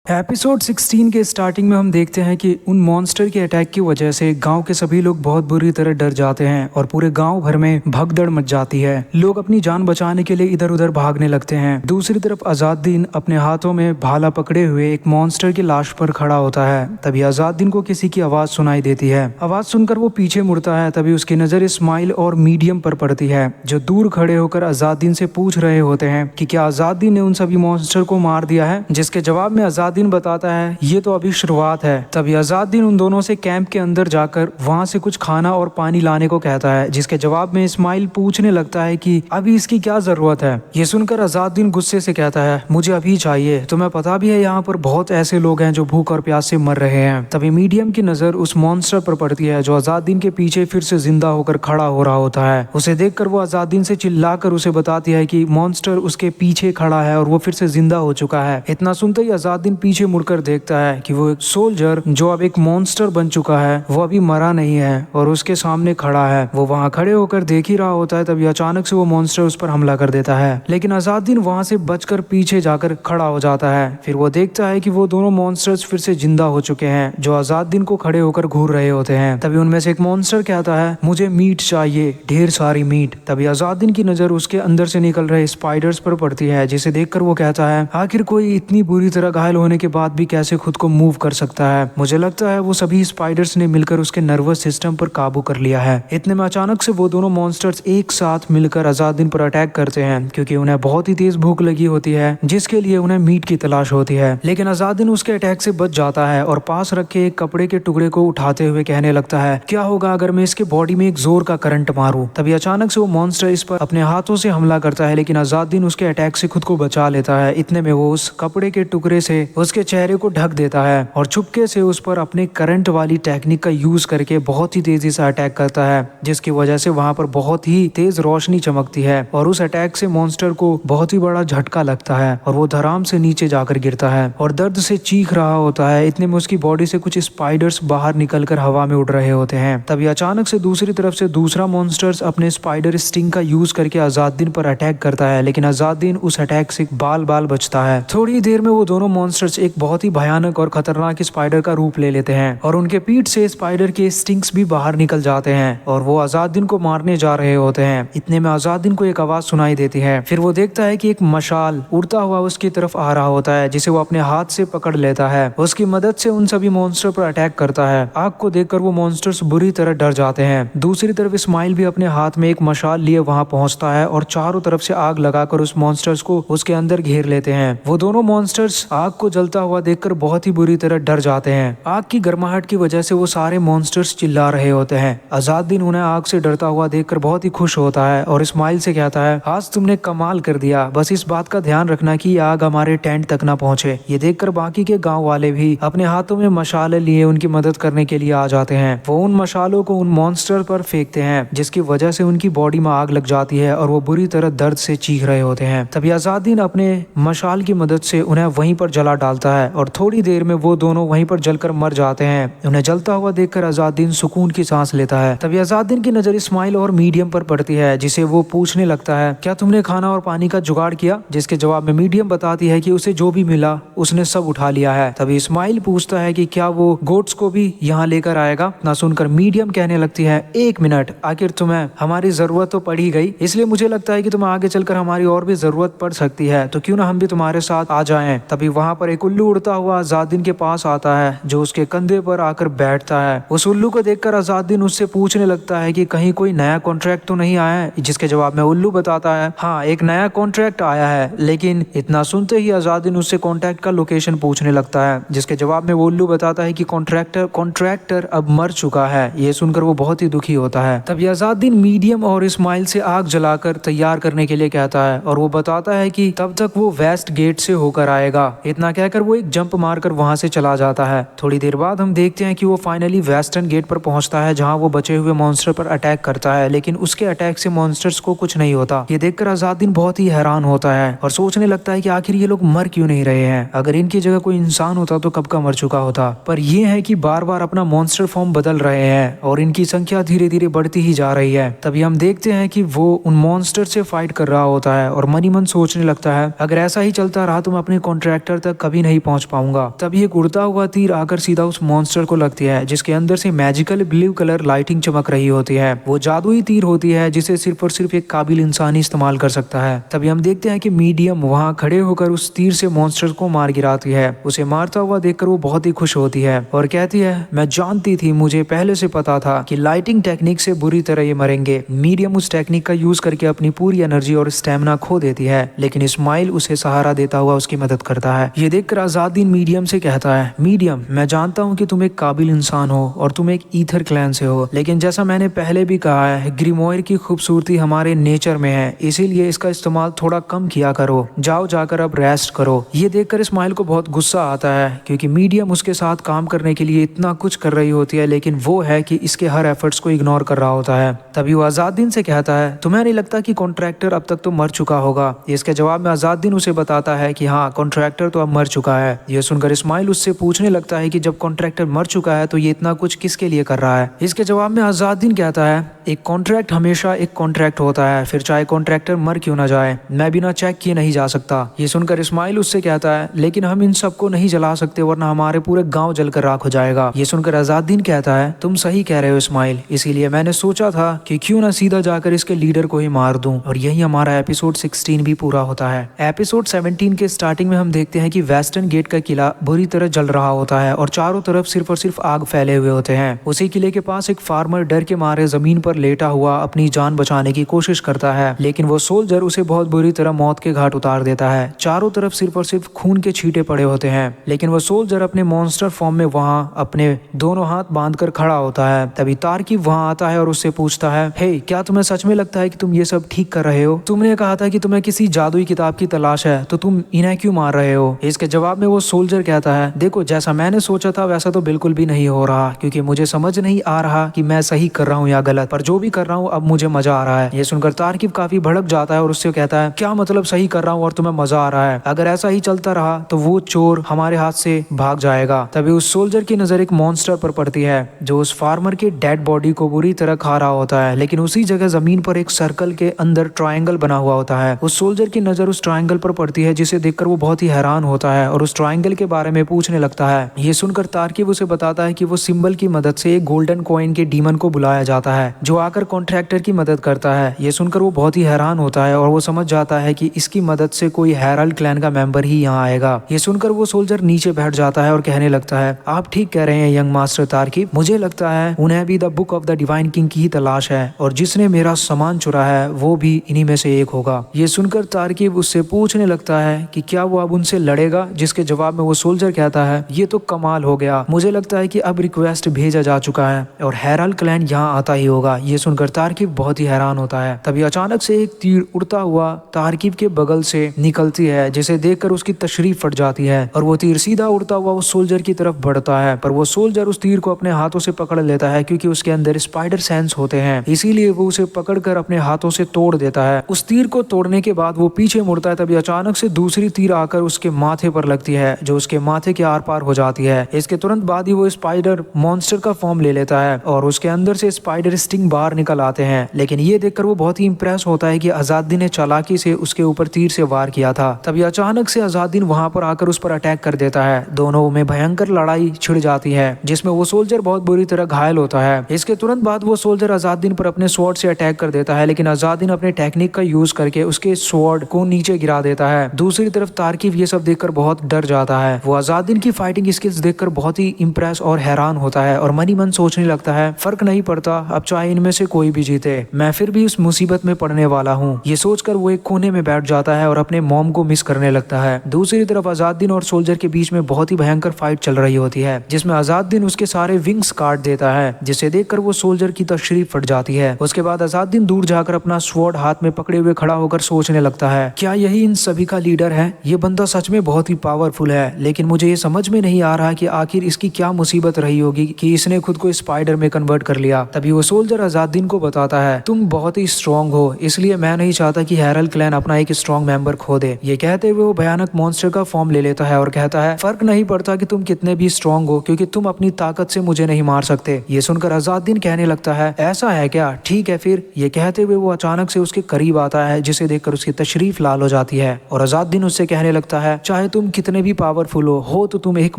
एपिसोड 16 के स्टार्टिंग में हम देखते हैं कि उन मॉन्स्टर के अटैक की वजह से गांव के सभी लोग बहुत बुरी तरह डर जाते हैं और पूरे गांव भर में भगदड़ मच जाती है। लोग अपनी जान बचाने के लिए इधर उधर भागने लगते हैं। दूसरी तरफ अजादीन अपने हाथों में भाला पकड़े हुए एक मॉन्स्टर की लाश पर खड़ा होता है। तभी अजादीन को किसी की आवाज सुनाई देती है। आवाज सुनकर वो पीछे मुड़ता है। तभी उसकी नजर इस्माइल और मीडियम पर पड़ती है, जो दूर खड़े होकर अजादीन से पूछ रहे होते हैं कि क्या अजादीन ने उन सभी मॉन्स्टर को मार दिया है। जिसके जवाब में अजादीन बताता है, ये तो अभी शुरुआत है। तभी अजादीन उन दोनों से कैंप के अंदर जाकर वहां से कुछ खाना और पानी लाने को कहता है। जिसके जवाब में इस्माइल पूछने लगता है कि अभी इसकी क्या जरूरत है। ये सुनकर अजादीन गुस्से से कहता है, मुझे अभी चाहिए, तुम्हें पता भी है यहाँ पर बहुत ऐसे लोग हैं जो भूख और प्यास से मर रहे हैं। तभी मीडियम की नजर उस मॉन्स्टर पर पड़ती है जो अजादीन के पीछे फिर से जिंदा होकर खड़ा हो रहा होता है। उसे देखकर वो अजादीन से चिल्लाकर उसे बताती है कि मॉन्स्टर उसके पीछे खड़ा है और वो फिर से जिंदा हो चुका है। इतना सुनते ही अजादीन पीछे मुड़कर देखता है कि वो एक सोल्जर जो अब एक मॉन्स्टर बन चुका है वो अभी मरा नहीं है और उसके सामने खड़ा है। वो वहाँ खड़े होकर देख ही रहा होता है। तभी अचानक से वो मॉन्स्टर उस पर हमला कर देता है, लेकिन अजादीन वहाँ से बचकर पीछे जाकर खड़ा हो जाता है। फिर वो देखता है कि वो दोनों मॉन्स्टर्स फिर से जिंदा हो चुके हैं जो अजादीन को खड़े होकर घूर रहे होते हैं। तभी उनमें से एक मॉन्स्टर कहता है, मुझे मीट चाहिए, ढेर सारी मीट। तभी अजादीन की नजर उसके अंदर से निकल रहे स्पाइडर्स पर पड़ती है, जिसे देखकर वो कहता है, आखिर कोई इतनी बुरी तरह घायल होने के बाद भी कैसे खुद को मूव कर सकता है। मुझे लगता है वो सभी स्पाइडर्स ने मिलकर उसके नर्वस सिस्टम पर काबू कर लिया है। इतने में अचानक से वो दोनों मॉन्स्टर्स एक साथ मिलकर अजादीन पर अटैक करते हैं, क्योंकि उन्हें बहुत ही तेज भूख लगी होती है जिसके लिए उन्हें मीट की तलाश होती है। लेकिन अजादीन उसके अटैक से बच जाता है और पास रखे एक कपड़े के टुकड़े को उठाते हुए कहने लगता है, क्या होगा अगर मैं इसके बॉडी में एक जोर का करंट मारूं। तभी अचानक से वो मॉन्स्टर इस पर अपने हाथों से हमला करता है, लेकिन अजादीन उसके अटैक से खुद को बचा लेता है। इतने में वो उस कपड़े के टुकड़े से उसके चेहरे को ढक देता है और चुपके से उस पर अपने करंट वाली टेक्निक का यूज करके बहुत ही तेजी से अटैक करता है, जिसकी वजह से वहां पर बहुत ही तेज रोशनी चमकती है और उस अटैक से मॉन्स्टर को बहुत ही बड़ा झटका लगता है और वो धड़ाम से नीचे जाकर गिरता है और दर्द से चीख रहा होता है। इतने में उसकी बॉडी से कुछ स्पाइडर्स बाहर निकलकर हवा में उड़ रहे होते हैं। तभी अचानक से दूसरी तरफ से दूसरा मॉन्स्टर्स अपने स्पाइडर स्टिंग का यूज करके अजादीन पर अटैक करता है, लेकिन अजादीन उस अटैक से बाल बाल बचता है। थोड़ी देर में वो दोनों मॉन्स्टर्स एक बहुत ही भयानक और खतरनाक स्पाइडर का रूप ले लेते हैं और उनके पीठ से स्पाइडर के स्टिंग्स भी बाहर निकल जाते हैं और वो अजादीन को मारने जा रहे होते हैं। इतने में अजादीन को एक आवाज सुनाई देती है। फिर वो देखता है कि एक मशाल उड़ता हुआ उसकी तरफ आ रहा होता है, जिसे वो अपने हाथ से पकड़ लेता है। उसकी मदद से उन सभी मॉन्स्टर पर अटैक करता है। आग को देखकर वो मॉन्स्टर्स बुरी तरह डर जाते हैं। दूसरी तरफ इस्माइल भी अपने हाथ में एक मशाल लिए वहां पहुंचता है और चारों तरफ से आग लगाकर उस मॉन्स्टर्स को उसके अंदर घेर लेते हैं। वो दोनों मॉन्स्टर्स आग को जलता हुआ देखकर बहुत ही बुरी तरह डर जाते हैं। आग की गर्माहट की वजह से वो सारे मॉन्स्टर्स चिल्ला रहे होते हैं। अजादीन उन्हें आग से डरता हुआ देखकर बहुत ही खुश होता है और इस्माइल से कहता है, आज तुमने कमाल कर दिया, बस इस बात का ध्यान रखना कि आग हमारे टेंट तक ना पहुंचे। ये देखकर बाकी के गांव वाले भी अपने हाथों में मशाले लिए उनकी मदद करने के लिए आ जाते हैं। वो उन मशालों को उन मॉन्स्टर पर फेंकते हैं, जिसकी वजह से उनकी बॉडी में आग लग जाती है और वो बुरी तरह दर्द से चीख रहे होते हैं। तभी अजादीन अपने मशाल की मदद से उन्हें वहीं पर जला डालता है और थोड़ी देर में वो दोनों वहीं पर जलकर मर जाते हैं। उन्हें जलता हुआ देखकर अजादीन सुकून की सांस लेता है। तभी अजादीन की नजर इस्माइल और मीडियम पर पड़ती है, जिसे वो पूछने लगता है, क्या तुमने खाना और पानी का जुगाड़ किया? जिसके जवाब में मीडियम बताती है कि उसे जो भी मिला उसने सब उठा लिया है। तभी इस्माइल पूछता है कि क्या वो गोट्स को भी यहाँ लेकर आएगा? ना सुनकर मीडियम कहने लगती है, एक मिनट, आखिर तुम्हें हमारी जरूरत तो पड़ ही गई, इसलिए मुझे लगता है कि तुम्हें आगे चलकर हमारी और भी जरूरत पड़ सकती है, तो क्यों ना हम भी तुम्हारे साथ आ जाएं। तभी वहाँ पर एक उल्लू उड़ता हुआ अजादीन के पास आता है, जो उसके कंधे पर आकर बैठता है। उस उल्लू को देखकर अजादीन उससे पूछने लगता है कि कहीं कोई नया कॉन्ट्रैक्ट तो नहीं आया है? जिसके जवाब में उल्लू बताता है, हाँ, एक नया कॉन्ट्रैक्ट आया है। लेकिन इतना सुनते ही अजादीन उससे कॉन्ट्रैक्ट का लोकेशन पूछने लगता है, जिसके जवाब में वो उल्लू बताता है कि कॉन्ट्रैक्टर अब मर चुका है। ये सुनकर वो बहुत ही दुखी होता है। तभी अजादीन मीडियम और इस्माइल से आग जलाकर तैयार करने के लिए कहता है और वो बताता है कि तब तक वो वेस्ट गेट से होकर आएगा। इतना कहकर वो एक जंप मारकर वहां से चला जाता है। थोड़ी देर बाद हम देखते हैं कि वो फाइनली वेस्टर्न गेट पर पहुंचता है, जहां वो बचे हुए मॉन्स्टर पर अटैक करता है, लेकिन उसके अटैक से मॉन्स्टर्स को कुछ नहीं होता। ये देखकर अजादीन बहुत ही हैरान होता है और सोचने लगता है कि आखिर ये लोग मर क्यों नहीं रहे हैं? अगर इनकी जगह कोई इंसान होता तो कब का मर चुका होता। पर ये है कि बार बार अपना मॉन्स्टर फॉर्म बदल रहे हैं और इनकी संख्या धीरे धीरे बढ़ती ही जा रही है। तभी हम देखते हैं कि वो उन मॉन्स्टर से फाइट कर रहा होता है और मन ही मन सोचने लगता है, अगर ऐसा ही चलता रहा तो मैं अपने कॉन्ट्रैक्टर तक कभी नहीं पहुंच पाऊंगा। तभी एक उड़ता हुआ तीर आकर सीधा उस मॉन्स्टर को लगती है, जिसके अंदर से मैजिकल ब्लू कलर लाइटिंग चमक रही होती है। वो जादुई तीर होती है जिसे सिर्फ और सिर्फ एक काबिल इंसान ही इस्तेमाल कर सकता है। तभी हम देखते हैं कि मीडियम वहाँ खड़े होकर उस तीर से मॉन्स्टर को मार गिराती है। उसे मारता हुआ देखकर वो बहुत ही खुश होती है और कहती है, मैं जानती थी, मुझे पहले से पता था कि लाइटिंग टेक्निक से बुरी तरह ये मरेंगे। मीडियम उस टेक्निक का यूज करके अपनी पूरी एनर्जी और स्टेमिना खो देती है, लेकिन इस्माइल उसे सहारा देता हुआ उसकी मदद करता है। ये देखकर अजादीन मीडियम से कहता है, मीडियम, मैं जानता हूँ कि तुम एक काबिल इंसान हो और तुम एक ईथर क्लैन से हो, लेकिन जैसा मैंने पहले भी कहा है, ग्रिमोयर की खूबसूरती हमारे नेचर में है, इसीलिए इसका इस्तेमाल थोड़ा कम किया करो। जाओ जाकर अब रेस्ट करो। ये देखकर इस्माइल को बहुत गुस्सा आता है, क्योंकि मीडियम उसके साथ काम करने के लिए इतना कुछ कर रही होती है, लेकिन वो है कि इसके हर एफर्ट्स को इग्नोर कर रहा होता है। तभी वो अजादीन से कहता है, तुम्हें नहीं लगता कि कॉन्ट्रैक्टर अब तक तो मर चुका होगा? इसके जवाब में अजादीन उसे बताता है कि हाँ, कॉन्ट्रैक्टर तो अब मर चुका है। ये सुनकर इस्माइल उससे पूछने लगता है कि जब कॉन्ट्रैक्टर मर चुका है तो ये इतना कुछ किसके लिए कर रहा है? इसके जवाब में अजादीन कहता है, एक कॉन्ट्रैक्ट हमेशा एक कॉन्ट्रैक्ट होता है, फिर चाहे कॉन्ट्रैक्टर मर क्यों ना जाए, मैं बिना चेक किए नहीं जा सकता। ये सुनकर इस्माइल उससे कहता है, लेकिन हम इन सबको नहीं जला सकते वरना हमारे पूरे गांव जलकर राख हो जाएगा। ये सुनकर अजादीन कहता है, तुम सही कह रहे हो इस्माइल, इसीलिए मैंने सोचा था कि क्यों ना सीधा जाकर इसके लीडर को ही मार दूं। और यही हमारा एपिसोड 16 भी पूरा होता है। एपिसोड 17 के स्टार्टिंग में हम देखते हैं कि वेस्टर्न गेट का किला बुरी तरह जल रहा होता है और चारों तरफ सिर्फ और सिर्फ आग फैले हुए होते हैं। उसी किले के पास एक फार्मर डर के मारे जमीन पर लेटा हुआ अपनी जान बचाने की कोशिश करता है, लेकिन वो सोल्जर उसे बहुत बुरी तरह मौत के घाट उतार देता है। चारों तरफ सिर्फ और सिर्फ खून के छींटे पड़े होते हैं, लेकिन वो सोल्जर अपने मॉन्स्टर फॉर्म में वहाँ अपने दोनों हाथ बांधकर खड़ा होता है। तभी तारकीब वहाँ आता है और उससे पूछता है, हे, क्या तुम्हें सच में लगता है कि तुम ये सब ठीक कर रहे हो? तुमने कहा था कि तुम्हें किसी जादुई किताब की तलाश है, तो तुम इन्हें क्यों मार रहे हो? इसके जवाब में वो सोल्जर कहता है, देखो जैसा मैंने सोचा था वैसा तो बिल्कुल भी नहीं हो रहा, क्योंकि मुझे समझ नहीं आ रहा कि मैं सही कर रहा हूँ या गलत, पर जो भी कर रहा हूँ अब मुझे मजा आ रहा है। ये सुनकर तारकिब काफी भड़क जाता है और उससे कहता है, क्या मतलब सही कर रहा हूँ और तुम्हें मजा आ रहा है? अगर ऐसा ही चलता रहा तो वो चोर हमारे हाथ से भाग जाएगा। तभी उस सोल्जर की नजर एक मॉन्स्टर पर पड़ती है जो उस फार्मर के डेड बॉडी को बुरी तरह खा रहा होता है, लेकिन उसी जगह जमीन पर एक सर्कल के अंदर ट्रायंगल बना हुआ होता है। उस सोल्जर की नजर उस ट्रायंगल पर पड़ती है जिसे देखकर वो बहुत ही हैरान होता है और उस ट्रायंगल के बारे में पूछने लगता है। ये सुनकर तारकिब उसे बताता है कि वो सिंबल की मदद से एक गोल्डन कॉइन के डीमन को बुलाया जाता है जो आकर कॉन्ट्रैक्टर की मदद करता है। ये सुनकर वो बहुत ही हैरान होता है और वो समझ जाता है कि इसकी मदद से कोई हेराल्ड क्लैन का मेंबर ही यहाँ आएगा। ये सुनकर वो सोल्जर नीचे बैठ जाता है और कहने लगता है, आप ठीक कह रहे हैं यंग मास्टर तारकिब, मुझे लगता है उन्हें भी the book of the divine king की ही तलाश है और जिसने मेरा सामान चुरा है वो भी इन्हीं में से एक होगा। ये सुनकर तारकिब उससे पूछने लगता है कि क्या वो अब उनसे लड़ेगा, जिसके जवाब में वो सोल्जर कहता है, ये तो कमाल हो गया, मुझे लगता है कि अब रिक्वेस्ट भेजा जा चुका है और हेराल्ड क्लैन यहाँ आता ही होगा। ये सुनकर तारकिब बहुत ही हैरान होता है। तभी अचानक से एक तीर उड़ता हुआ तारकिब के बगल से निकलती है जिसे देखकर उसकी तशरीफ फट जाती है और वो तीर सीधा उड़ता हुआ उस सोल्जर की तरफ बढ़ता है, पर वो सोल्जर उस तीर को अपने हाथों से पकड़ लेता है क्योंकि उसके अंदर स्पाइडर सेंस होते हैं, इसीलिए वो उसे पकड़कर अपने हाथों से तोड़ देता है। उस तीर को तोड़ने के बाद वो पीछे मुड़ता है, तभी अचानक से दूसरी तीर आकर उसके माथे पर लगती है जो उसके माथे के आर पार हो जाती है। इसके तुरंत बाद ही वो स्पाइडर मॉन्स्टर का फॉर्म ले लेता है और उसके अंदर से स्पाइडर स्टिंग बाहर निकल आते हैं, लेकिन ये देखकर वो बहुत ही इंप्रेस होता है कि आजादीन ने चालाकी से उसके ऊपर तीर से वार किया था। तभी अचानक से आजादीन वहां पर आकर उस पर अटैक कर देता है। दोनों में भयंकर लड़ाई छिड़ जाती है जिसमें वो सोल्जर बहुत बुरी तरह घायल होता है। इसके तुरंत बाद वो सोल्जर आजादीन पर अपने स्वॉर्ड से अटैक कर देता है, लेकिन आजादीन अपने टेक्निक का यूज करके उसके स्वॉर्ड को नीचे गिरा देता है। दूसरी तरफ तारकिब ये सब देखकर बहुत डर जाता है। वो आजादीन की फाइटिंग स्किल्स देखकर बहुत ही इंप्रेस और हैरान होता है और मन ही मन सोचने लगता है, फर्क नहीं पड़ता, अब चाहे इनमें से कोई भी जीते, मैं फिर भी उस मुसीबत में पड़ने वाला हूँ। ये सोचकर वो एक कोने में बैठ जाता है और अपने मॉम को मिस करने लगता है। दूसरी तरफ आजादीन और सोल्जर के बीच में बहुत ही भयंकर फाइट चल रही होती है जिसमें आजादीन उसके सारे विंग्स काट देता है, जिसे देखकर वो सोल्जर की तशरीफ फट जाती है। उसके बाद आजादीन दूर जाकर अपना स्वॉर्ड हाथ में पकड़े हुए खड़ा होकर सोचने लगता है, क्या यही इन सभी का लीडर है? ये बंदा सच में बहुत ही पावरफुल है, लेकिन मुझे ये समझ में नहीं आ रहा कि आखिर इसकी क्या मुसीबत रही होगी कि इसने खुद को स्पाइडर में कन्वर्ट कर लिया। तभी वो सोल्जर आजादीन को बताता है, तुम बहुत ही स्ट्रॉन्ग हो, इसलिए मैं नहीं चाहता कि हेराल्ड क्लैन अपना एक स्ट्रॉन्ग मेंबर खो दे। ये कहते हुए वो भयानक मॉन्स्टर का फॉर्म ले लेता है और कहता है, फर्क नहीं पड़ता कि तुम कितने भी स्ट्रॉन्ग हो, क्योंकि तुम अपनी ताकत से मुझे नहीं मार सकते। ये सुनकर आजादीन कहने लगता है, ऐसा है क्या, ठीक है फिर। ये कहते हुए वो अचानक से उसके करीब आता है जिसे देखकर उसकी तशरीफ लाल हो जाती है और आजादीन उससे कहने लगता है, चाहे तुम कितने भी पावरफुल हो तो तुम एक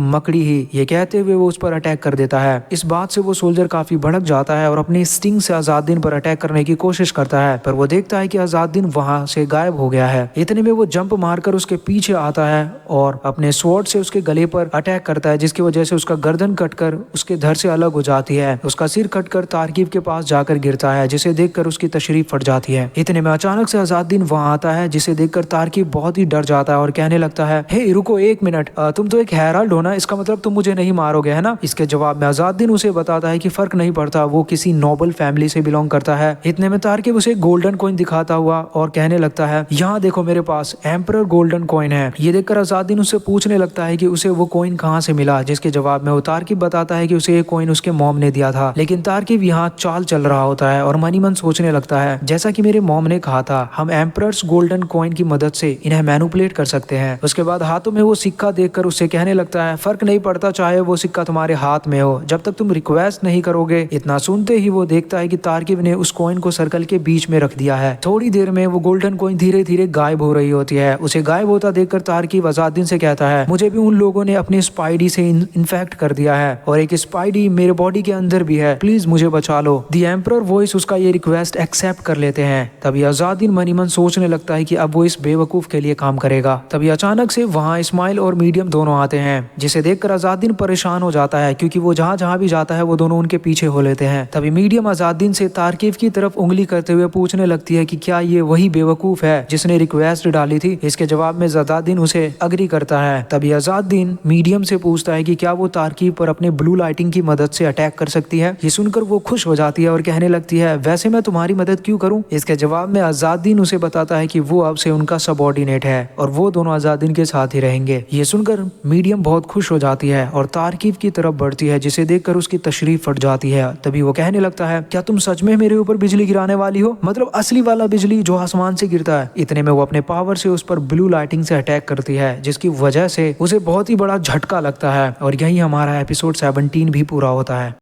मकड़ी ही। ये कहते हुए वो उस पर अटैक कर देता है। इस बात से वो सोल्जर काफी भड़क जाता है और अपनी स्टिंग से आजादीन पर अटैक करने की कोशिश करता है, पर वो देखता है कि आजादीन वहां से गायब हो गया है। इतने में वो जंप मारकर उसके पीछे आता है और अपने स्वॉर्ड से उसके गले पर अटैक करता है, जिसकी वजह से उसका गर्दन कटकर उसके धड़ से अलग हो जाती है। उसका सिर कटकर तारकिब के पास जाकर गिरता है, जिसे देखकर उसकी तशरीफ फट जाती है। इतने में अचानक से आजादीन वहां आता है, जिसे देखकर तारकिब बहुत ही डर जाता है और कहने लगता है, हे रुको एक मिनट, तुम तो एक हेराल्ड हो ना, इसका मतलब तुम मुझे नहीं मारोगे है ना? इसके जवाब में आजादीन उसे बताता है कि फर्क नहीं पड़ता, वो किसी नोबल फैमिली से बिलोंग करता है। इतने में तारकिब उसे गोल्डन कॉइन दिखाता हुआ और कहने लगता है, यहाँ देखो मेरे पास एम्परर गोल्डन कॉइन है। ये देखकर आजादीन उससे पूछने लगता है कि उसे वो कॉइन कहाँ से मिला, जिसके जवाब में वो तारकिब बताता है कि उसे ये कॉइन उसके मॉम ने दिया था। लेकिन तारकिब यहाँ चाल चल रहा होता है और मन ही मन सोचने लगता है, जैसा कि मेरे मॉम ने कहा था, हम एम्परर्स गोल्डन कॉइन की मदद से इन्हें मैनिपुलेट कर सकते हैं। उसके बाद हाथों में वो सिक्का देखकर उससे कहने लगता है, फर्क नहीं पड़ता चाहे वो सिक्का तुम्हारे हाथ में हो, जब तक तुम रिक्वेस्ट नहीं करोगे। इतना सुनते ही वो देखता है कि तारकिब ने उस कॉइन को सर्कल के बीच में रख दिया है। थोड़ी देर में वो गोल्डन कॉइन धीरे धीरे गायब हो रही होती है। उसे गायब होता देखकर तारकिब आजादीन से कहता है, मुझे भी उन लोगों ने अपने स्पाइडी से इन्फेक्ट कर दिया है और एक स्पाइडी मेरे बॉडी के अंदर भी है, प्लीज मुझे बचा लो। दी एम्परर वॉइस उसका ये रिक्वेस्ट एक्सेप्ट कर लेते हैं। तभी आजादीन मन ही मन सोचने लगता है कि अब वो इस बेवकूफ के लिए काम करेगा। तभी अचानक से वहाँ इस्माइल और मीडियम दोनों आते हैं, जिसे देखकर आजादीन परेशान हो जाता है क्योंकि वो जहाँ जहाँ भी जाता है वो दोनों उनके पीछे हो लेते हैं। तभी मीडियम आजादीन से तारकिब की तरफ उंगली करते हुए पूछने लगती है कि क्या ये वही बेवकूफ है जिसने रिक्वेस्ट डाली थी। इसके जवाब में आजादीन उसे अग्री करता है। तभी आजादीन मीडियम से पूछता है कि क्या वो तारकिब पर अपने ब्लू लाइटिंग की मदद से अटैक कर सकती है। ये सुनकर वो खुश हो जाती है और कहने लगती है, वैसे मैं तुम्हारी मदद क्यों करूं। इसके जवाब में आजादीन उसे बताता है कि वो अब से उनका सबऑर्डिनेट है और वो दोनों आजादीन के साथ ही बाकी रहेंगे। ये सुनकर मीडियम बहुत खुश हो जाती है और तारकीब की तरफ बढ़ती है, जिसे देखकर उसकी तशरीफ फट जाती है। तभी वो कहने लगता है, क्या तुम सच में मेरे ऊपर बिजली गिराने वाली हो? मतलब असली वाला बिजली जो आसमान से गिरता है। इतने में वो अपने पावर से उस पर ब्लू लाइटिंग से अटैक करती है, जिसकी वजह से उसे बहुत ही बड़ा झटका लगता है। और यही हमारा एपिसोड 17 भी पूरा होता है।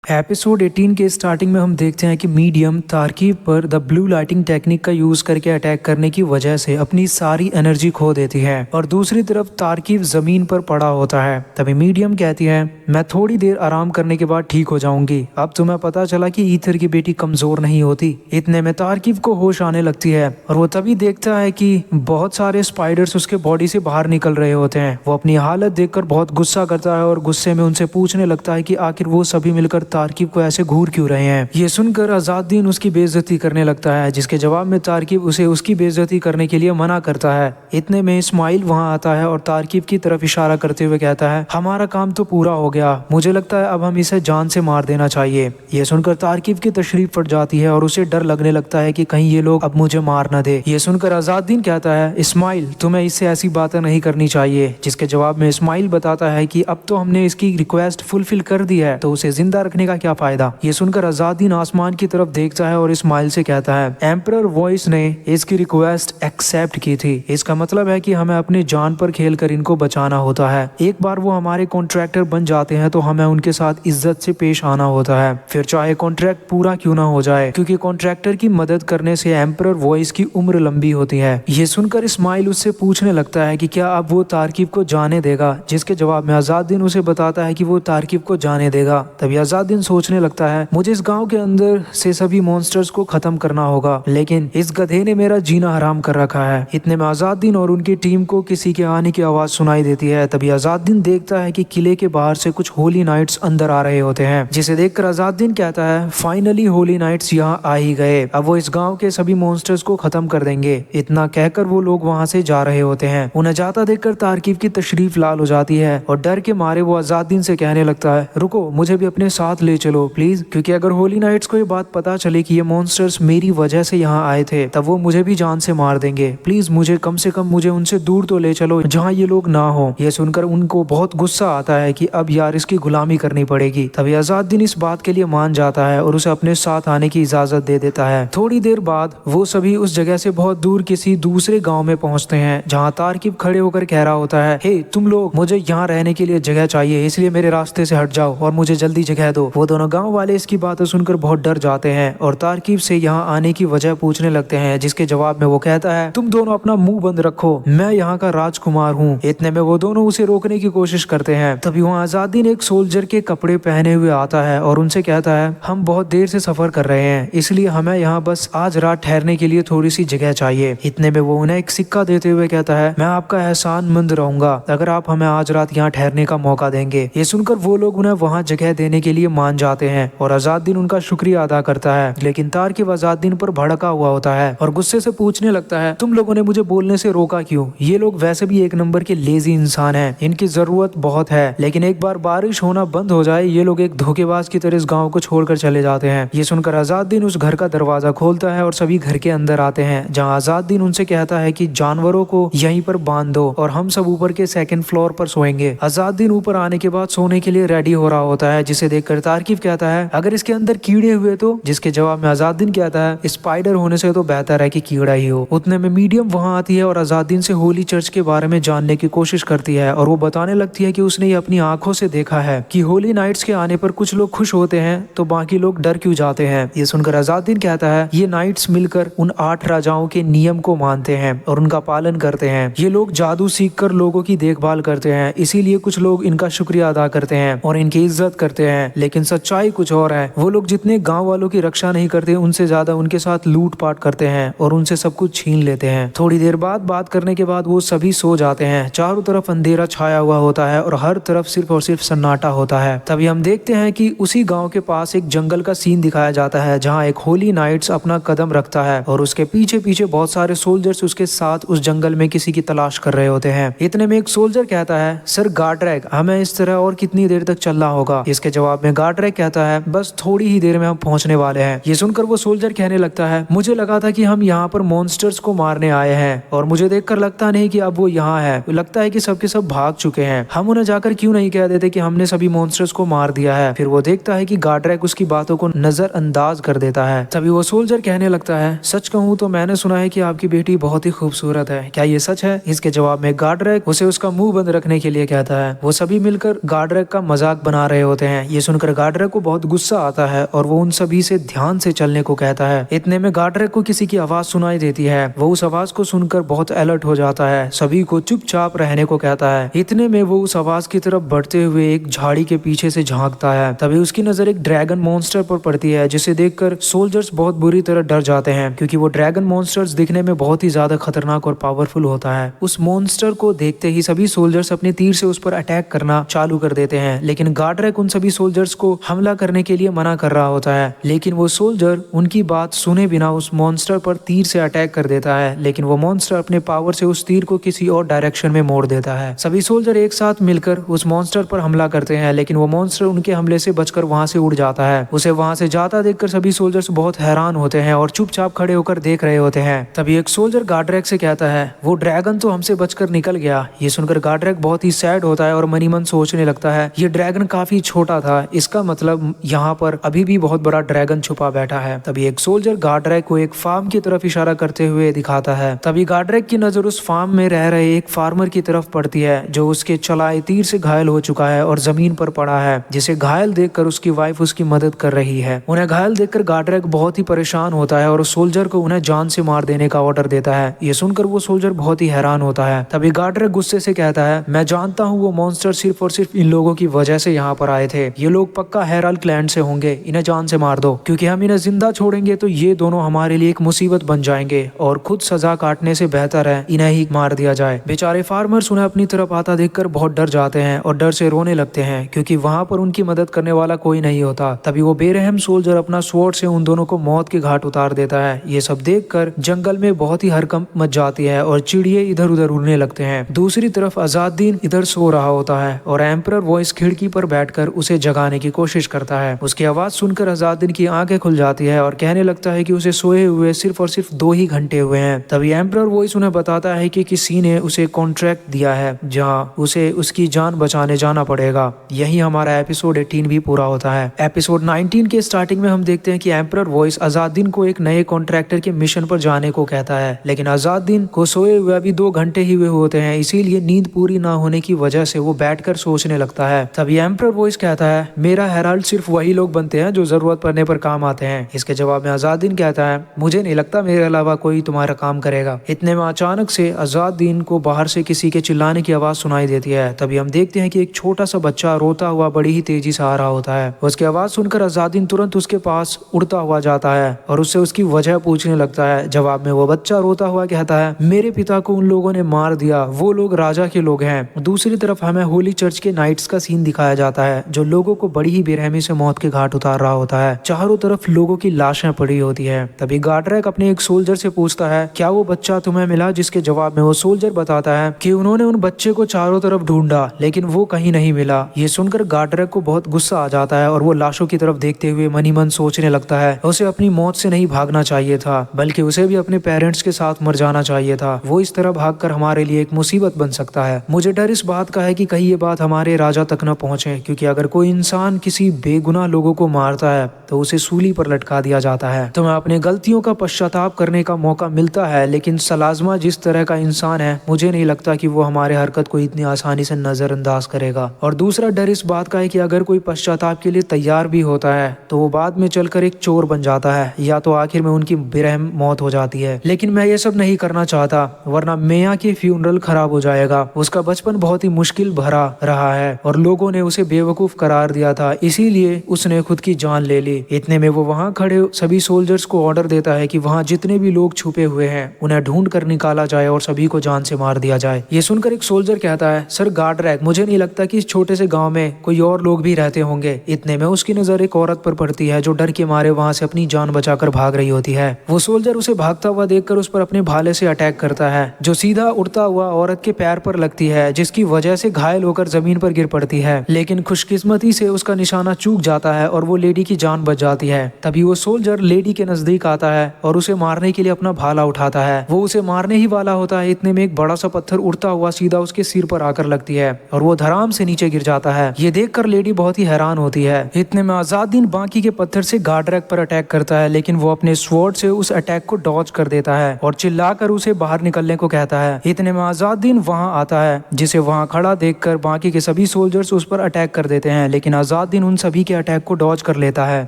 एपिसोड 18 के स्टार्टिंग में हम देखते हैं कि मीडियम तारकीब पर द ब्लू लाइटिंग टेक्निक का यूज करके अटैक करने की वजह से अपनी सारी एनर्जी खो देती है और दूसरी तरफ तारकीब जमीन पर पड़ा होता है। तभी मीडियम कहती है, मैं थोड़ी देर आराम करने के बाद ठीक हो जाऊंगी। अब तुम्हें पता चला कि ईथर की बेटी कमजोर नहीं होती। इतने में तारकीब को होश आने लगती है और वो तभी देखता है कि बहुत सारे स्पाइडर्स उसके बॉडी से बाहर निकल रहे होते हैं। वो अपनी हालत देखकर बहुत गुस्सा करता है और गुस्से में उनसे पूछने लगता है कि आखिर वो सभी मिलकर तारकीब को ऐसे घूर क्यों रहे हैं। ये सुनकर अज़ादुद्दीन उसकी बेइज्जती करने लगता है, जिसके जवाब में तारकीब उसे उसकी बेइज्जती करने के लिए मना करता है। इतने में इस्माइल वहां आता है और तारकीब की तरफ इशारा करते हुए कहता है, हमारा काम तो पूरा हो गया, मुझे लगता है अब हम इसे जान से मार देना चाहिए। ये सुनकर तारकीब की तशरीफ फट जाती है और उसे डर लगने लगता है कि कहीं ये लोग अब मुझे मार न दे। ये सुनकर अज़ादुद्दीन कहता है, इस्माइल तुम्हें इससे ऐसी बातें नहीं करनी चाहिए। जिसके जवाब में इस्माइल बताता है कि अब तो हमने इसकी रिक्वेस्ट फुलफिल कर दी है, तो उसे जिंदा रखने का क्या फायदा। ये सुनकर अज़ादुद्दीन आसमान की तरफ देखता है और इस्माइल से कहता है, एम्परर वॉइस ने इसकी रिक्वेस्ट एक्सेप्ट की थी। इसका मतलब है कि हमें अपनी जान पर खेलकर इनको बचाना होता है। एक बार वो हमारे कॉन्ट्रैक्टर बन जाते हैं तो हमें उनके साथ इज्जत से पेश आना होता है, फिर चाहे कॉन्ट्रैक्ट पूरा क्यों ना हो जाए, क्योंकि कॉन्ट्रैक्टर की मदद करने से एम्परर वॉइस की उम्र लंबी होती है। ये सुनकर इस्माइल उससे पूछने लगता है कि क्या अब वो तारकीब को जाने देगा। जिसके जवाब में अज़ादुद्दीन उसे बताता है कि वो तारकीब को जाने देगा। तभी अज़ादुद्दीन सोचने लगता है, मुझे इस गांव के अंदर से सभी मॉन्स्टर्स को खत्म करना होगा, लेकिन इस गधे ने मेरा जीना हराम कर रखा है। इतने में अज़ादुद्दीन और उनकी टीम को किसी के आने की आवाज सुनाई देती है। तभी अज़ादुद्दीन देखता है कि किले के बाहर से कुछ होली नाइट्स अंदर आ रहे होते हैं, जिसे देखकर अज़ादुद्दीन कहता है, फाइनली होली नाइट्स यहाँ आ ही गए, अब वो इस गाँव के सभी मॉन्स्टर्स को खत्म कर देंगे। इतना कहकर वो लोग वहाँ से जा रहे होते हैं। उन्हें जाता देखकर तारकीब की तशरीफ लाल हो जाती है और डर के मारे वो अज़ादुद्दीन से कहने लगता है, रुको, मुझे भी अपने साथ ले चलो प्लीज, क्योंकि अगर होली नाइट्स को ये बात पता चले कि ये मॉन्स्टर्स मेरी वजह से यहाँ आए थे, तब वो मुझे भी जान से मार देंगे। प्लीज मुझे कम से कम मुझे उनसे दूर तो ले चलो, जहाँ ये लोग ना हो। ये सुनकर उनको बहुत गुस्सा आता है कि अब यार इसकी गुलामी करनी पड़ेगी। तभी अज़ादुद्दीन इस बात के लिए मान जाता है और उसे अपने साथ आने की इजाजत दे देता है। थोड़ी देर बाद वो सभी उस जगह से बहुत दूर किसी दूसरे गाँव में पहुँचते हैं, जहाँ तारकीब खड़े होकर कह रहा होता है, हे तुम लोग, मुझे यहाँ रहने के लिए जगह चाहिए, इसलिए मेरे रास्ते से हट जाओ और मुझे जल्दी जगह दो। वो दोनों गाँव वाले इसकी बातें सुनकर बहुत डर जाते हैं और तारकीब से यहाँ आने की वजह पूछने लगते हैं। जिसके जवाब में वो कहता है, तुम दोनों अपना मुंह बंद रखो, मैं यहाँ का राजकुमार हूँ। इतने में वो दोनों उसे रोकने की कोशिश करते हैं। तभी वहाँ अज़ादुद्दीन एक सोल्जर के कपड़े पहने हुए आता है और उनसे कहता है, हम बहुत देर से सफर कर रहे हैं, इसलिए हमें यहाँ बस आज रात ठहरने के लिए थोड़ी सी जगह चाहिए। इतने में वो उन्हें एक सिक्का देते हुए कहता है, मैं आपका एहसानमंद रहूंगा अगर आप हमें आज रात यहाँ ठहरने का मौका देंगे। ये सुनकर वो लोग उन्हें वहाँ जगह देने के लिए मान जाते हैं और अज़ादुद्दीन उनका शुक्रिया अदा करता है। लेकिन तारकीब अज़ादुद्दीन पर भड़का हुआ होता है और गुस्से से पूछने लगता है, तुम लोगों ने मुझे बोलने से रोका क्यों? ये लोग वैसे भी एक नंबर के लेजी इंसान हैं, इनकी जरूरत बहुत है, लेकिन एक बार बारिश होना बंद हो जाए ये लोग एक धोखेबाज की तरह इस गाँव को छोड़कर चले जाते हैं। ये सुनकर अज़ादुद्दीन उस घर का दरवाजा खोलता है और सभी घर के अंदर आते हैं, जहाँ अज़ादुद्दीन उनसे कहता है कि जानवरों को यहीं पर बांध दो और हम सब ऊपर के सेकंड फ्लोर पर सोएंगे। अज़ादुद्दीन ऊपर आने के बाद सोने के लिए रेडी हो रहा होता है, जिसे देखकर तारकीब कहता है, अगर इसके अंदर कीड़े हुए तो? जिसके जवाब में अज़ादुद्दीन कहता है, स्पाइडर होने से तो बेहतर है कि कीड़ा ही हो। उतने में मीडियम वहां आती है और अज़ादुद्दीन से होली चर्च के बारे में जानने की कोशिश करती है और वो बताने लगती है कि उसने ये अपनी आंखों से देखा है कि होली नाइट्स के आने पर कुछ लोग खुश होते हैं तो बाकी लोग डर क्यों जाते हैं। ये सुनकर अज़ादुद्दीन कहता है, ये नाइट्स मिलकर उन 8 राजाओं के नियम को मानते हैं और उनका पालन करते हैं। ये लोग जादू सीखकर लोगों की देखभाल करते हैं, इसीलिए कुछ लोग इनका शुक्रिया अदा करते हैं और इनकी इज्जत करते हैं। लेकिन सच्चाई कुछ और है, वो लोग जितने गाँव वालों की रक्षा नहीं करते, उनसे ज्यादा उनके साथ लूटपाट करते हैं और उनसे सब कुछ छीन लेते हैं। थोड़ी देर बाद बात करने के बाद वो सभी सो जाते हैं। चारों तरफ अंधेरा छाया हुआ होता है और हर तरफ सिर्फ और सिर्फ सन्नाटा होता है। तभी हम देखते हैं कि उसी गांव के पास एक जंगल का सीन दिखाया जाता है, जहां एक होली नाइट्स अपना कदम रखता है और उसके पीछे पीछे बहुत सारे सोल्जर्स उसके साथ उस जंगल में किसी की तलाश कर रहे होते हैं। इतने में एक सोल्जर कहता है, सर गार्डरैग, हमें इस तरह और कितनी देर तक चलना होगा? इसके जवाब में गार्डरैक कहता है बस थोड़ी ही देर में हम पहुंचने वाले हैं। ये सुनकर वो सोल्जर कहने लगता है मुझे लगा था कि हम यहाँ पर मॉन्स्टर्स को मारने आए हैं और मुझे देखकर लगता नहीं कि अब वो यहाँ है। लगता है कि सबके सब भाग चुके हैं। हम उन्हें जाकर क्यों नहीं कह देते कि हमने सभी मॉन्स्टर्स को मार दिया है। फिर वो देखता है कि गार्डरैक उसकी बातों को नजरअंदाज कर देता है। तभी वो सोल्जर कहने लगता है सच कहूँ तो मैंने सुना है कि आपकी बेटी बहुत ही खूबसूरत है, क्या ये सच है? इसके जवाब में गार्डरैक उसे उसका मुंह बंद रखने के लिए कहता है। वो सभी मिलकर गार्डरैक का मजाक बना रहे होते हैं। ये सुनकर गार्डरैक को बहुत गुस्सा आता है और वो उन सभी से ध्यान से चलने को कहता है। इतने में गार्डरैक को किसी की आवाज सुनाई देती है। वो उस आवाज को सुनकर बहुत अलर्ट हो जाता है, सभी को चुपचाप रहने को कहता है। इतने में वो उस आवाज की तरफ बढ़ते हुए एक झाड़ी के पीछे से झांकता है। तभी उसकी नजर एक ड्रैगन मॉन्स्टर पर पड़ती है, जिसे देखकर सोल्जर्स बहुत बुरी तरह डर जाते हैं क्योंकि वो ड्रैगन मॉन्स्टर्स दिखने में बहुत ही ज्यादा खतरनाक और पावरफुल होता है। उस मॉन्स्टर को देखते ही सभी सोल्जर्स अपने तीर से उस पर अटैक करना चालू कर देते हैं, लेकिन गार्डरैक उन सभी सोल्जर्स को हमला करने के लिए मना कर रहा होता है। लेकिन वो सोल्जर उनकी बात सुने बिना उस मॉन्स्टर पर तीर से अटैक कर देता है, लेकिन वो मॉन्स्टर अपने पावर से उस तीर को किसी और डायरेक्शन में मोड़ देता है। सभी सोल्जर एक साथ मिलकर उस मॉन्स्टर पर हमला करते हैं, लेकिन वो मॉन्स्टर उनके हमले से बचकर वहां से उड़ जाता है। उसे वहां से जाता देखकर सभी सोल्जर्स बहुत हैरान होते हैं और चुपचाप खड़े होकर देख रहे होते हैं। तभी एक सोल्जर गार्डरैक से कहता है वो ड्रैगन तो हमसे बचकर निकल गया। ये सुनकर गार्डरैक बहुत ही सैड होता है और मनी मन सोचने लगता है ये ड्रैगन काफी छोटा था, इसका मतलब यहाँ पर अभी भी बहुत बड़ा ड्रैगन छुपा बैठा है। तभी एक सोल्जर गार्डरैक को एक फार्म की तरफ इशारा करते हुए दिखाता है। तभी गार्डरैक की नजर उस फार्म में रह रहे एक फार्मर की तरफ पड़ती है जो उसके चलाए तीर से घायल हो चुका है और जमीन पर पड़ा है, जिसे घायल देखकर उसकी वाइफ उसकी मदद कर रही है। उन्हें घायल देखकर गार्डरैक बहुत ही परेशान होता है और उस सोल्जर को उन्हें जान से मार देने का ऑर्डर देता है। ये सुनकर वो सोल्जर बहुत ही हैरान होता है। तभी गार्डरैक गुस्से से कहता है मैं जानता हूँ वो मॉन्स्टर सिर्फ और सिर्फ इन लोगों की वजह से यहाँ पर आए थे। ये लोग पक्का हेराल्ड क्लैन से होंगे, इन्हें जान से मार दो क्योंकि हम इन्हें जिंदा छोड़ेंगे तो ये दोनों हमारे लिए एक मुसीबत बन जाएंगे और खुद सजा काटने से बेहतर है इन्हें ही मार दिया जाए। बेचारे फार्मर्स उन्हें अपनी तरफ आता देखकर बहुत डर जाते हैं और डर से रोने लगते हैं क्योंकि वहाँ पर उनकी मदद करने वाला कोई नहीं होता। तभी वो बेरहम सोल्जर अपना स्वॉर्ड से उन दोनों को मौत के घाट उतार देता है। ये सब देखकर जंगल में बहुत ही हरकंप मच जाती है और चिड़िए इधर उधर उड़ने लगते हैं। दूसरी तरफ अजादीन इधर सो रहा होता है और एम्परर वॉइस खिड़की पर बैठकर उसे जगाने की कोशिश करता है। उसकी आवाज सुनकर अजादीन की आंखें खुल जाती है और कहने लगता है कि उसे सोए हुए सिर्फ और सिर्फ 2 ही घंटे हुए हैं। तभी एम्परर वॉइस उन्हें बताता है कि किसी ने उसे कॉन्ट्रैक्ट दिया है जहाँ उसे उसकी जान बचाने जाना पड़ेगा। यही हमारा एपिसोड 18 भी पूरा होता है। एपिसोड 19 के स्टार्टिंग में हम देखते हैं कि एम्परर वॉइस अजादीन को एक नए कॉन्ट्रैक्टर के मिशन पर जाने को कहता है, लेकिन अजादीन को सोए हुए अभी 2 घंटे ही हुए होते हैं, इसीलिए नींद पूरी ना होने की वजह से वो बैठकर सोचने लगता है। तभी एम्परर वॉइस कहता है मेरा हेराल्ड सिर्फ वही लोग बनते हैं जो जरूरत पड़ने पर काम आते हैं। इसके जवाब में अजादीन कहता है मुझे नहीं लगता मेरे अलावा कोई तुम्हारा काम करेगा। इतने में अचानक से अजादीन को बाहर से किसी के चिल्लाने की आवाज सुनाई देती है। तभी हम देखते हैं कि एक छोटा सा बच्चा रोता हुआ बड़ी ही तेजी से आ रहा होता है। उसकी आवाज सुनकर अजादीन तुरंत उसके पास उड़ता हुआ जाता है और उससे उसकी वजह पूछने लगता है। जवाब में वो बच्चा रोता हुआ कहता है मेरे पिता को उन लोगों ने मार दिया, वो लोग राजा के लोग हैं। दूसरी तरफ हमें होली चर्च के नाइट्स का सीन दिखाया जाता है जो लोगों को बड़ी ही बेरहमी से मौत के घाट उतार रहा होता है। चारों तरफ लोगों की लाशें पड़ी होती है। तभी गार्डरैक अपने एक सोल्जर से पूछता है क्या वो बच्चा तुम्हें मिला? जिसके जवाब में वो सोल्जर बताता है कि उन्होंने उन बच्चे को चारों तरफ ढूंढा लेकिन वो कहीं नहीं मिला। ये सुनकर गार्डरैक को बहुत गुस्सा आ जाता है और वो लाशों की तरफ देखते हुए मनी मन सोचने लगता है उसे अपनी मौत से नहीं भागना चाहिए था, बल्कि उसे भी अपने पेरेंट्स के साथ मर जाना चाहिए था। वो इस तरह भागकर हमारे लिए एक मुसीबत बन सकता है। मुझे डर इस बात का है कि कहीं ये बात हमारे राजा तक न पहुंचे, क्योंकि अगर कोई इंसान किसी बेगुनाह लोगों को मारता है तो उसे सूली पर लटका दिया जाता है। तुम्हें अपने गलतियों का पश्चाताप करने का मौका मिलता है, लेकिन सलाज़मा जिस तरह का इंसान है मुझे नहीं लगता कि वो हमारे हरकत को इतनी आसानी से नजरअंदाज करेगा। और दूसरा डर इस बात का है कि अगर कोई पश्चाताप के लिए तैयार भी होता है तो वो बाद में चलकर एक चोर बन जाता है या तो आखिर में उनकी बेरहम मौत हो जाती है। लेकिन मैं ये सब नहीं करना चाहता, वरना मेया की फ्यूनरल खराब हो जाएगा। उसका बचपन बहुत ही मुश्किल भरा रहा है और लोगों ने उसे बेवकूफ करार दिया था, इसीलिए उसने खुद की जान ले ली। इतने में वो वहाँ खड़े सभी सोल्जर्स को ऑर्डर देता है कि वहाँ जितने भी लोग छुपे हुए हैं उन्हें ढूंढ कर निकाला जाए और सभी को जान से मार दिया जाए। ये सुनकर एक सोल्जर कहता है सर गार्डरैक, मुझे नहीं लगता कि इस छोटे से गांव में कोई और लोग भी रहते होंगे। इतने में उसकी नजर एक औरत पर पड़ती है जो डर के मारे वहाँ से अपनी जान बचाकर भाग रही होती है। वो सोल्जर उसे भागता हुआ देखकर उस पर अपने भाले से अटैक करता है, जो सीधा उड़ता हुआ औरत के पैर पर लगती है, जिसकी वजह से घायल होकर जमीन पर गिर पड़ती है। लेकिन खुशकिस्मती से उसका निशाना चूक जाता है और वो लेडी की जान बच जाती है। तभी वो सोल्जर लेडी के नजदीक आता है और उसे मारने के लिए अपना भाला उठाता है। वो उसे मारने ही वाला होता है, इतने में एक बड़ा सा पत्थर उड़ता हुआ सीधा उसके सिर पर आकर लगती है और वो धड़ाम से नीचे गिर जाता है। ये देखकर लेडी बहुत ही हैरान होती है। इतने में अजादीन बाकी के पत्थर से गार्डरैक पर अटैक करता है, लेकिन वो अपने स्वॉर्ड से उस अटैक को डॉज कर देता है और चिल्लाकर उसे बाहर निकलने को कहता है। इतने में अजादीन वहां आता है, जिसे वहां खड़ा देखकर बाकी के सभी सोल्जर्स उस पर अटैक कर देते हैं, लेकिन अजादीन उन सभी के अटैक को डॉज कर लेता है।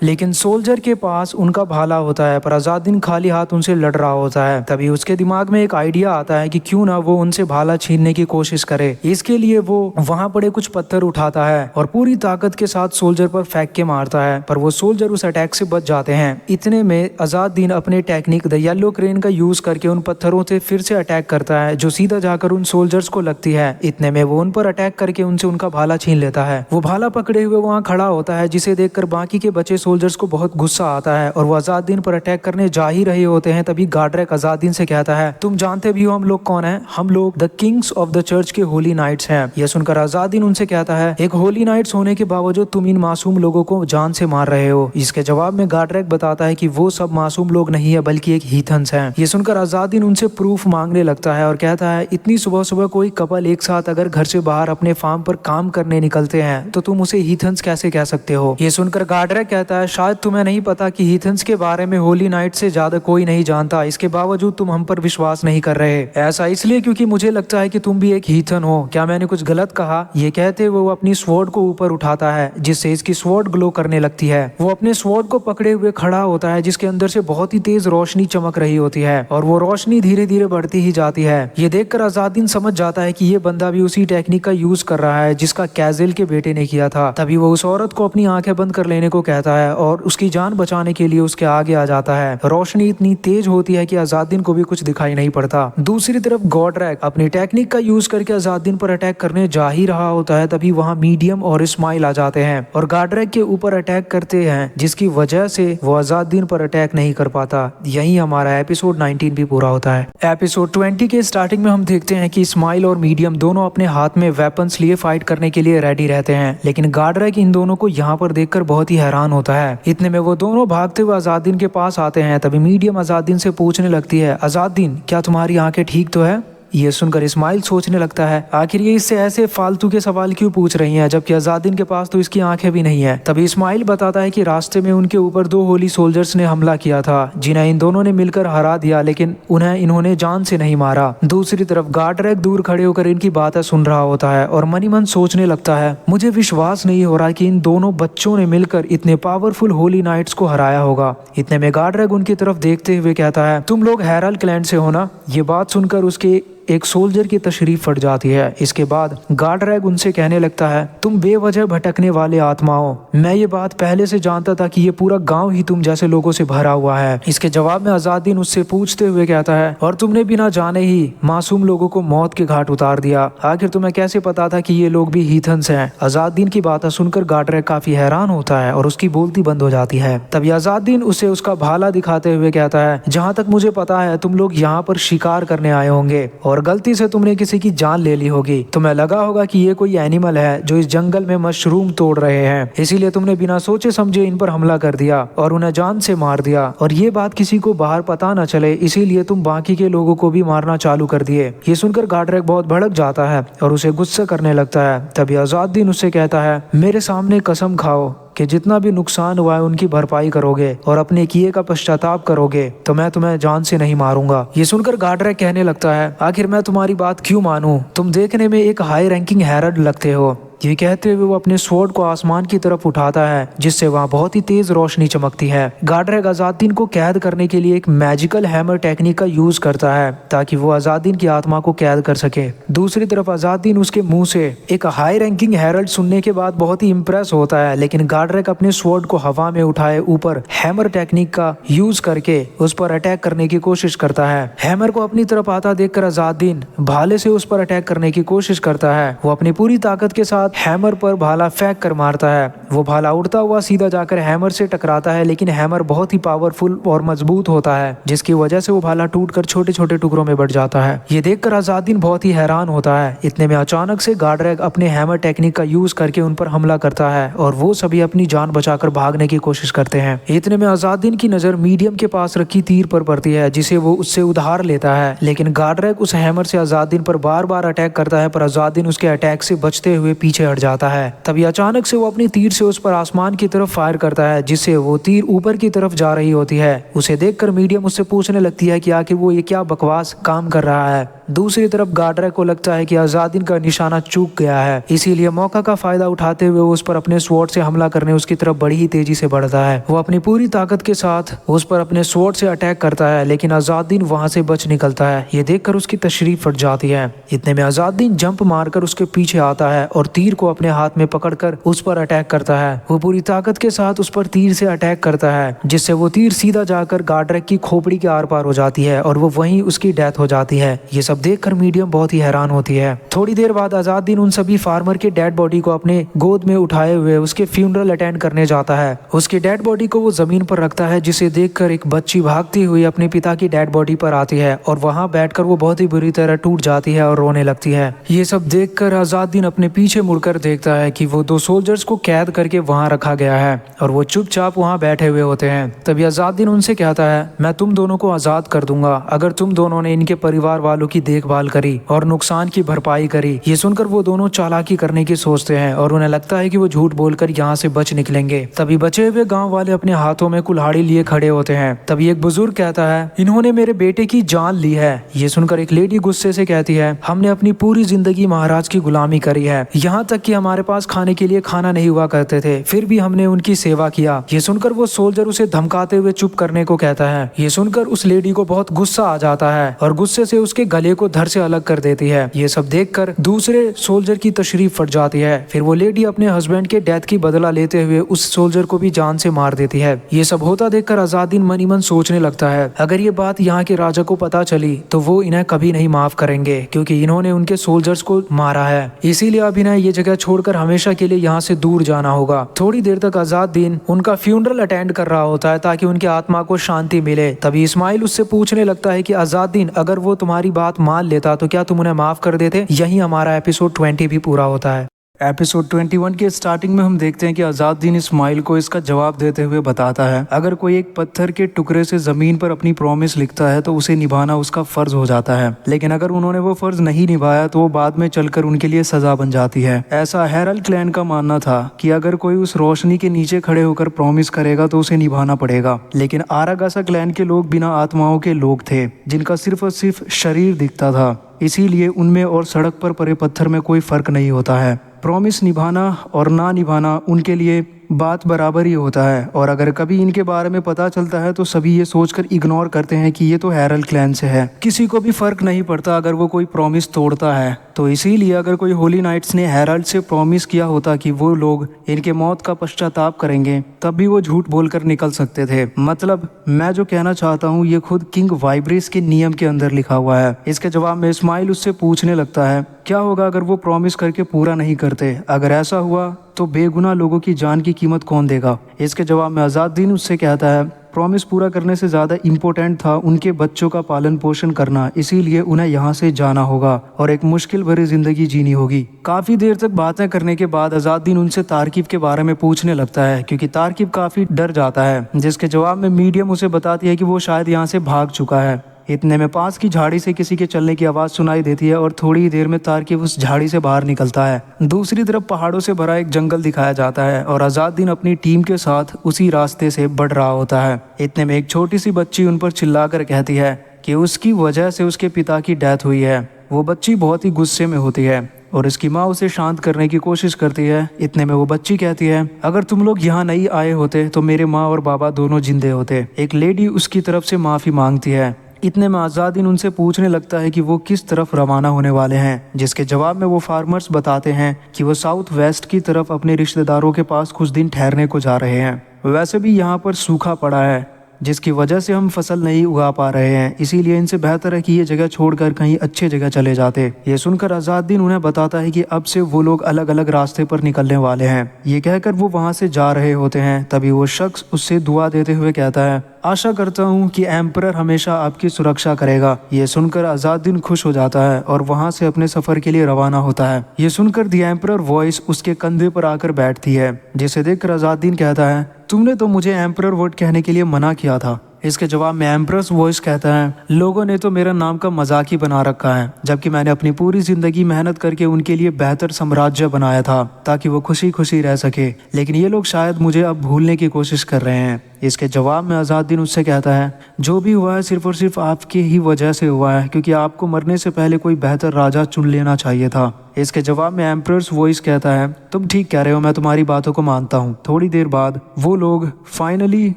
लेकिन सोल्जर के पास उनका भाला होता है, पर अजादीन खाली हाथ उनसे लड़ रहा होता है। तभी उसके दिमाग में एक आइडिया आता है कि क्यों ना वो उनसे भाला छीनने की कोशिश करे। इसके लिए वो वहां पड़े कुछ पत्थर उठाता है और पूरी ताकत के साथ सोल्जर पर फेंक के मारता है, पर वो सोल्जर उस अटैक से बच जाते हैं। इतने में अजादीन अपने टेक्निक द येलो क्रेन का यूज करके उन पत्थरों से फिर से अटैक करता है, जो सीधा जाकर उन सोल्जर्स को लगती है। इतने में वो उन पर अटैक करके उनसे उनका भाला छीन लेता है। वो भाला पकड़े हुए वहां खड़ा होता है, जिसे देखकर बाकी के बचे सोल्जर्स को बहुत गुस्सा आता है और वो अजादीन पर अटैक करने जा ही रहे होते हैं। तभी गार्डरैक अजादीन से कहता है, तुम जानते भी हो हम लोग कौन है? हम लोग the Kings of the church के होली नाइट्स हैं। यह सुनकर अजादीन उनसे कहता है, एक होली नाइट्स होने के बावजूद तुम इन मासूम लोगों को जान से मार रहे हो। इसके जवाब में गार्डरैक बताता है कि वो सब मासूम लोग नहीं है, बल्कि एक हीथन्स हैं। ये सुनकर अजादीन उनसे प्रूफ मांगने लगता है और कहता है, इतनी सुबह सुबह कोई कपल एक साथ अगर घर से बाहर अपने फार्म पर काम करने निकलते हैं तो तुम उसे हीथन्स कैसे कह सकते हो? ये सुनकर गार्डरैक कहता है, शायद तुम्हें नहीं पता कि हीथन्स के बारे में होली नाइट से ज्यादा कोई नहीं जानता, इसके बावजूद तुम हम पर विश्वास नहीं कर रहे। ऐसा इसलिए क्योंकि मुझे लगता है कि तुम भी एक हीथन हो। क्या मैंने कुछ गलत कहा? ये कहते वो अपनी स्वॉर्ड को ऊपर उठाता है, जिससे इसकी स्वॉर्ड ग्लो करने लगती है। वो अपने स्वॉर्ड को पकड़े हुए खड़ा होता है, जिसके अंदर से बहुत ही तेज रोशनी चमक रही होती है और वो रोशनी धीरे धीरे बढ़ती ही जाती है। ये देखकर अजादीन समझ जाता है कि ये बंदा भी उसी टेक्निक का यूज कर रहा है जिसका कैज़ेल के बेटे ने किया था। तभी वो उस औरत को अपनी आंखें बंद कर लेने को कहता है और उसकी जान बचाने के लिए उसके आगे आ जाता है। रोशनी इतनी तेज होती है कि अजादीन को भी कुछ दिखाई नहीं पड़ता। दूसरी तरफ गार्डरैक अपनी टेक्निक का यूज करके अजादीन पर अटैक करने जा ही रहा होता है। तभी वहाँ मीडियम और इस्माइल आ जाते हैं और गार्डरैक के ऊपर अटैक करते हैं, जिसकी वजह से वो अजादीन पर अटैक नहीं कर पाता। यही हमारा एपिसोड 19 भी पूरा होता है। एपिसोड 20 के स्टार्टिंग में हम देखते हैं कि इस्माइल और मीडियम दोनों अपने हाथ में वेपन्स लिए फाइट करने के लिए रेडी रहते हैं, लेकिन गार्डरैक इन दोनों को यहाँ पर देखकर बहुत ही हैरान होता है। इतने में वो दोनों भागते हुए अजादीन के पास आते हैं। तभी मीडियम अजादीन से पूछने लगती है, अजादीन क्या तुम्हारी आंखें ठीक तो है? ये सुनकर इस्माइल सोचने लगता है, आखिर ये इससे ऐसे फालतू के सवाल क्यों पूछ रही हैं, जबकि अजादीन के पास तो इसकी आंखें भी नहीं है। तभी इस्माइल बताता है कि रास्ते में उनके ऊपर 2 होली सोल्जर्स ने हमला किया था, जिन्हें इन दोनों ने मिलकर हरा दिया, लेकिन उन्हें इन्होंने जान से नहीं मारा। दूसरी तरफ गार्डरैक दूर खड़े होकर इनकी बातें सुन रहा होता है और मनी मन सोचने लगता है, मुझे विश्वास नहीं हो रहा कि इन दोनों बच्चों ने मिलकर इतने पावरफुल होली नाइट्स को हराया होगा। इतने में गार्डरैक उनकी तरफ देखते हुए कहता है, तुम लोग हेरल्ड क्लैन से हो ना? ये बात सुनकर उसके एक सोल्जर की तशरीफ फट जाती है। इसके बाद गार्डरैक उनसे कहने लगता है, तुम बेवजह भटकने वाले आत्माओं, मैं ये बात पहले से जानता था कि ये पूरा गांव ही तुम जैसे लोगों से भरा हुआ है। इसके जवाब में अजादीन उससे पूछते हुए कहता है, और तुमने बिना जाने ही मासूम लोगों को मौत के घाट उतार दिया, आखिर तुम्हें कैसे पता था कि ये लोग भी हीथन्स हैं? अजादीन की बातें सुनकर गार्डरैक काफी हैरान होता है और उसकी बोलती बंद हो जाती है। तभी अजादीन उसे उसका भाला दिखाते हुए कहता है, जहाँ तक मुझे पता है तुम लोग यहाँ पर शिकार करने आए होंगे और गलती से तुमने किसी की जान ले ली होगी। तुम्हें लगा होगा कि ये कोई एनिमल है जो इस जंगल में मशरूम तोड़ रहे हैं, इसीलिए तुमने बिना सोचे समझे इन पर हमला कर दिया और उन्हें जान से मार दिया, और ये बात किसी को बाहर पता न चले, इसीलिए तुम बाकी के लोगों को भी मारना चालू कर दिए। ये सुनकर गार्डरैक बहुत भड़क जाता है और उसे गुस्सा करने लगता है। तभी अजादीन उससे कहता है, मेरे सामने कसम खाओ कि जितना भी नुकसान हुआ है उनकी भरपाई करोगे और अपने किए का पश्चाताप करोगे, तो मैं तुम्हें जान से नहीं मारूंगा। ये सुनकर गार्डरैक कहने लगता है, आखिर मैं तुम्हारी बात क्यों मानूं? तुम देखने में एक हाई रैंकिंग हेरल्ड लगते हो। ये कहते हुए वो अपने स्वॉर्ड को आसमान की तरफ उठाता है, जिससे वहाँ बहुत ही तेज रोशनी चमकती है। गार्डरैक अजादीन को कैद करने के लिए एक मैजिकल हैमर टेक्निक का यूज करता है ताकि वो अजादीन की आत्मा को कैद कर सके। दूसरी तरफ अजादीन उसके मुंह से एक हाई रैंकिंग हेरल्ड सुनने के बाद बहुत ही इम्प्रेस होता है, लेकिन गार्डरैक अपने स्वॉर्ड को हवा में उठाए ऊपर हैमर टेक्निक का यूज करके उस पर अटैक करने की कोशिश करता है। हैमर को अपनी तरफ आता देखकर अजादीन भाले से उस पर अटैक करने की कोशिश करता है। वो अपनी पूरी ताकत के साथ साथ हैमर पर भाला फेंक कर मारता है। वो भाला उड़ता हुआ सीधा जाकर हैमर से टकराता है, लेकिन हैमर बहुत ही पावरफुल और मजबूत होता है, जिसकी वजह से वो भाला टूटकर छोटे छोटे टुकड़ों में बढ़ जाता है। ये देखकर अज़ादीन बहुत ही हैरान होता है। इतने में अचानक से गार्डरैग अपने हैमर टेक्निक का यूज करके उन पर हमला करता है और वो सभी अपनी जान बचाकर भागने की कोशिश करते हैं। इतने में अज़ादीन की नजर मीडियम के पास रखी तीर पर पड़ती है, जिसे वो उससे उधार लेता है, लेकिन गार्डरैग उस हैमर से अज़ादीन पर बार बार अटैक करता है, पर अज़ादीन उसके अटैक से बचते हुए पीछे हट जाता है। तभी अचानक से वो अपनी तीर से उस पर आसमान की तरफ फायर करता है, जिससे वो तीर ऊपर की तरफ जा रही होती है। उसे देखकर मीडियम उससे पूछने लगती है कि आखिर वो ये क्या बकवास काम कर रहा है। दूसरी तरफ गार्डरैग को लगता है कि अज़ादीन का निशाना चूक गया है, इसीलिए मौका का फायदा उठाते हुए उस पर अपने स्वॉर्ड से हमला करने उसकी तरफ बड़ी ही तेजी से बढ़ता है। वो अपनी पूरी ताकत के साथ उस पर अपने स्वॉर्ड से अटैक करता है, लेकिन अज़ादीन वहां से बच निकलता है। ये देखकर उसकी तशरीफ फट जाती है। इतने में अज़ादीन जंप मारकर उसके पीछे आता है और तीर को अपने हाथ में पकड़कर उस पर अटैक करता है। वो पूरी ताकत के साथ उस पर तीर से अटैक करता है, जिससे वो तीर सीधा जाकर गार्डरैग की खोपड़ी के आर पार हो जाती है और वो वहीं उसकी डेथ हो जाती है। ये सब देखकर मीडियम बहुत ही हैरान होती है। थोड़ी देर बाद अज़ादीन उन सभी फार्मर के डेड बॉडी को अपने गोद में उठाए हुए उसके फ्यूनरल अटेंड करने जाता है। उसकी डेड बॉडी को वो जमीन पर रखता है, जिसे देखकर एक बच्ची भागती हुई अपने पिता की डेड बॉडी पर आती है और वहां बैठकर वो बहुत ही बुरी तरह टूट जाती है और रोने लगती है। ये सब देखकर अज़ादीन अपने पीछे मुड़कर देखता है कि वो 2 सोल्जर्स को कैद करके वहां रखा गया है और वो चुपचाप वहां बैठे हुए होते हैं। तभी अज़ादीन उनसे कहता है, मैं तुम दोनों को आजाद कर दूंगा अगर तुम दोनों ने इनके परिवार वालों की देखभाल करी और नुकसान की भरपाई करी। ये सुनकर वो दोनों चालाकी करने की सोचते हैं और उन्हें लगता है कि वो झूठ बोलकर यहाँ से बच निकलेंगे। तभी बचे हुए गांव वाले अपने हाथों में कुल्हाड़ी लिए खड़े होते हैं। तभी एक बुजुर्ग कहता है, इन्होंने मेरे बेटे की जान ली है। ये सुनकर एक लेडी गुस्से से कहती है, हमने अपनी पूरी जिंदगी महाराज की गुलामी करी है, यहाँ तक कि हमारे पास खाने के लिए खाना नहीं हुआ करते थे, फिर भी हमने उनकी सेवा किया। ये सुनकर वो सोल्जर उसे धमकाते हुए चुप करने को कहता है। ये सुनकर उस लेडी को बहुत गुस्सा आ जाता है और गुस्से से उसके गले को धड़ से अलग कर देती है। ये सब देखकर दूसरे सोल्जर की तशरीफ फट जाती है। फिर वो लेडी अपने हस्बैंड के डेथ की बदला लेते हुए उस सोल्जर को भी जान से मार देती है। ये सब होता देखकर अज़ादीन मन ही मन सोचने लगता है, अगर ये बात यहाँ के राजा को पता चली तो वो इन्हें कभी नहीं माफ करेंगे, क्योंकि इन्होंने उनके सोल्जर्स को मारा है। इसीलिए अब इन्हें ये जगह छोड़कर हमेशा के लिए यहाँ से दूर जाना होगा। थोड़ी देर तक अज़ादीन उनका फ्यूनरल अटेंड कर रहा होता है ताकि उनकी आत्मा को शांति मिले। तभी इस्माइल उससे पूछने लगता है कि अज़ादीन, अगर वो तुम्हारी बात मान लेता तो क्या तुम उन्हें माफ कर देते? यहीं हमारा एपिसोड 20 भी पूरा होता है। एपिसोड 21 के स्टार्टिंग में हम देखते हैं कि अज़ादीन इस्माइल को इसका जवाब देते हुए बताता है, अगर कोई एक पत्थर के टुकड़े से जमीन पर अपनी प्रॉमिस लिखता है तो उसे निभाना उसका फर्ज हो जाता है, लेकिन अगर उन्होंने वो फर्ज नहीं निभाया तो वो बाद में चलकर उनके लिए सजा बन जाती है। ऐसा हेरल्ड क्लैन का मानना था कि अगर कोई उस रोशनी के नीचे खड़े होकर प्रॉमिस करेगा तो उसे निभाना पड़ेगा, लेकिन आरागासा क्लैन के लोग बिना आत्माओं के लोग थे, जिनका सिर्फ और सिर्फ शरीर दिखता था, इसीलिए उनमें और सड़क पर पड़े पत्थर में कोई फर्क नहीं होता है। प्रॉमिस निभाना और ना निभाना उनके लिए बात बराबर ही होता है, और अगर कभी इनके बारे में पता चलता है तो सभी ये सोचकर इग्नोर करते हैं कि ये तो हेरल्ड क्लैन से है। किसी को भी फर्क नहीं पड़ता अगर वो कोई प्रॉमिस तोड़ता है। तो इसीलिए अगर कोई होली नाइट्स ने हेरल्ड से प्रॉमिस किया होता कि वो लोग इनके मौत का पश्चाताप करेंगे, तब भी वो झूठ बोलकर निकल सकते थे। मतलब मैं जो कहना चाहता हूँ ये खुद किंग वाइब्रेस के नियम के अंदर लिखा हुआ है। इसके जवाब में इस्माइल उससे पूछने लगता है, क्या होगा अगर वो प्रॉमिस करके पूरा नहीं करते? अगर ऐसा हुआ तो बेगुनाह लोगों की जान की कीमत कौन देगा? इसके जवाब में अज़ादीन उससे कहता है, प्रॉमिस पूरा करने से ज़्यादा इम्पोर्टेंट था उनके बच्चों का पालन पोषण करना, इसीलिए उन्हें यहाँ से जाना होगा और एक मुश्किल भरी जिंदगी जीनी होगी। काफ़ी देर तक बातें करने के बाद अज़ादीन उनसे तारकीब के बारे में पूछने लगता है, क्योंकि तारकीब काफ़ी डर जाता है, जिसके जवाब में मीडियम उसे बताती है कि वो शायद यहाँ से भाग चुका है। इतने में पास की झाड़ी से किसी के चलने की आवाज़ सुनाई देती है और थोड़ी ही देर में तारकीब उस झाड़ी से बाहर निकलता है। दूसरी तरफ पहाड़ों से भरा एक जंगल दिखाया जाता है और अज़ादीन अपनी टीम के साथ उसी रास्ते से बढ़ रहा होता है। इतने में एक छोटी सी बच्ची उन पर चिल्लाकर कहती है कि उसकी वजह से उसके पिता की डेथ हुई है। वो बच्ची बहुत ही गुस्से में होती है और इसकी माँ उसे शांत करने की कोशिश करती है। इतने में वो बच्ची कहती है, अगर तुम लोग यहाँ नहीं आए होते तो मेरे माँ और बाबा दोनों जिंदे होते। एक लेडी उसकी तरफ से माफ़ी मांगती है। इतने में अज़ादीन उनसे पूछने लगता है कि वो किस तरफ रवाना होने वाले हैं, जिसके जवाब में वो फार्मर्स बताते हैं कि वो साउथ वेस्ट की तरफ अपने रिश्तेदारों के पास कुछ दिन ठहरने को जा रहे हैं। वैसे भी यहाँ पर सूखा पड़ा है जिसकी वजह से हम फसल नहीं उगा पा रहे हैं, इसीलिए इनसे बेहतर है कि ये जगह छोड़कर कहीं अच्छे जगह चले जाते। ये सुनकर अज़ादुद्दीन उन्हें बताता है कि अब से वो लोग अलग अलग रास्ते पर निकलने वाले हैं। ये कहकर वो वहाँ से जा रहे होते हैं। तभी वो शख्स उससे दुआ देते हुए कहता है, आशा करता हूँ कि एम्परर हमेशा आपकी सुरक्षा करेगा। ये सुनकर अज़ादुद्दीन खुश हो जाता है और वहाँ से अपने सफर के लिए रवाना होता है। ये सुनकर द एम्परर वॉइस उसके कंधे पर आकर बैठती है, जिसे देखकर अज़ादुद्दीन कहता है, तुमने तो मुझे एम्परर वर्ड कहने के लिए मना किया था। इसके जवाब में एम्परर्स वॉइस कहता है, लोगों ने तो मेरा नाम का मजाक ही बना रखा है, जबकि मैंने अपनी पूरी जिंदगी मेहनत करके उनके लिए बेहतर साम्राज्य बनाया था ताकि वो खुशी खुशी रह सके, लेकिन ये लोग शायद मुझे अब भूलने की कोशिश कर रहे हैं। इसके जवाब में अज़ादुद्दीन उससे कहता है, जो भी हुआ है सिर्फ और सिर्फ आपकी ही वजह से हुआ है, क्योंकि आपको मरने से पहले कोई बेहतर राजा चुन लेना चाहिए था। इसके जवाब में एम्परर्स वॉइस कहता है, तुम ठीक कह रहे हो, मैं तुम्हारी बातों को मानता हूँ। थोड़ी देर बाद वो लोग फाइनली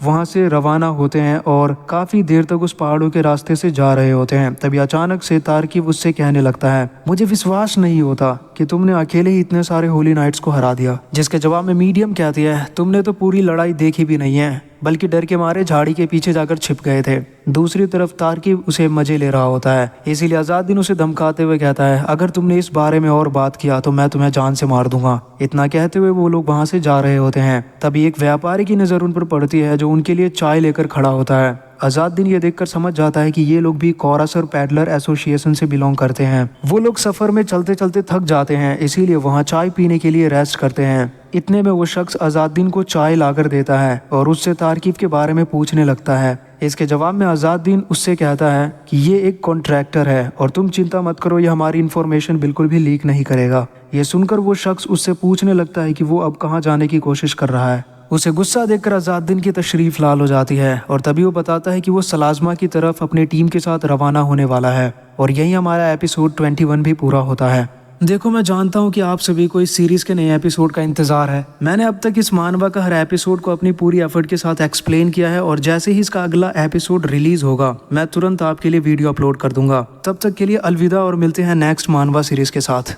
वहाँ से रवाना होते हैं और काफी देर तक उस पहाड़ों के रास्ते से जा रहे होते हैं। तभी अचानक से तारकीब उससे कहने लगता है, मुझे विश्वास नहीं होता कि तुमने अकेले ही इतने सारे होली नाइट्स को हरा दिया। जिसके जवाब में मीडियम कहती है, तुमने तो पूरी लड़ाई देखी भी नहीं है, बल्कि डर के मारे झाड़ी के पीछे जाकर छिप गए थे। दूसरी तरफ तारकीब उसे मजे ले रहा होता है, इसीलिए अज़ादुद्दीन उसे धमकाते हुए कहता है, अगर तुमने इस बारे में और बात किया तो मैं तुम्हें जान से मार दूंगा। इतना कहते हुए वो लोग वहाँ से जा रहे होते हैं। तभी एक व्यापारी की नज़र उन पर पड़ती है, जो उनके लिए चाय लेकर खड़ा होता है। अज़ादुद्दीन ये देखकर समझ जाता है कि ये लोग भी कोरस और पैडलर एसोसिएशन से बिलोंग करते हैं। वो लोग सफ़र में चलते चलते थक जाते हैं, इसीलिए वहाँ चाय पीने के लिए रेस्ट करते हैं। इतने में वो शख्स अज़ादुद्दीन को चाय लाकर देता है और उससे तारकीब के बारे में पूछने लगता है। इसके जवाब में अज़ादुद्दीन उससे कहता है कि ये एक कॉन्ट्रैक्टर है और तुम चिंता मत करो, ये हमारी इन्फॉर्मेशन बिल्कुल भी लीक नहीं करेगा। ये सुनकर वो शख्स उससे पूछने लगता है कि वो अब कहाँ जाने की कोशिश कर रहा है। उसे गुस्सा देखकर अज़ादुद्दीन की तशरीफ लाल हो जाती है और तभी वो बताता है कि वो सलाज़मा की तरफ अपनी टीम के साथ रवाना होने वाला है। और यही हमारा एपिसोड 21 भी पूरा होता है। देखो, मैं जानता हूँ कि आप सभी को इस सीरीज़ के नए एपिसोड का इंतज़ार है। मैंने अब तक इस मानवा का हर एपिसोड को अपनी पूरी एफर्ट के साथ एक्सप्लेन किया है और जैसे ही इसका अगला एपिसोड रिलीज़ होगा मैं तुरंत आपके लिए वीडियो अपलोड कर दूंगा। तब तक के लिए अलविदा और मिलते हैं नेक्स्ट मानवा सीरीज़ के साथ।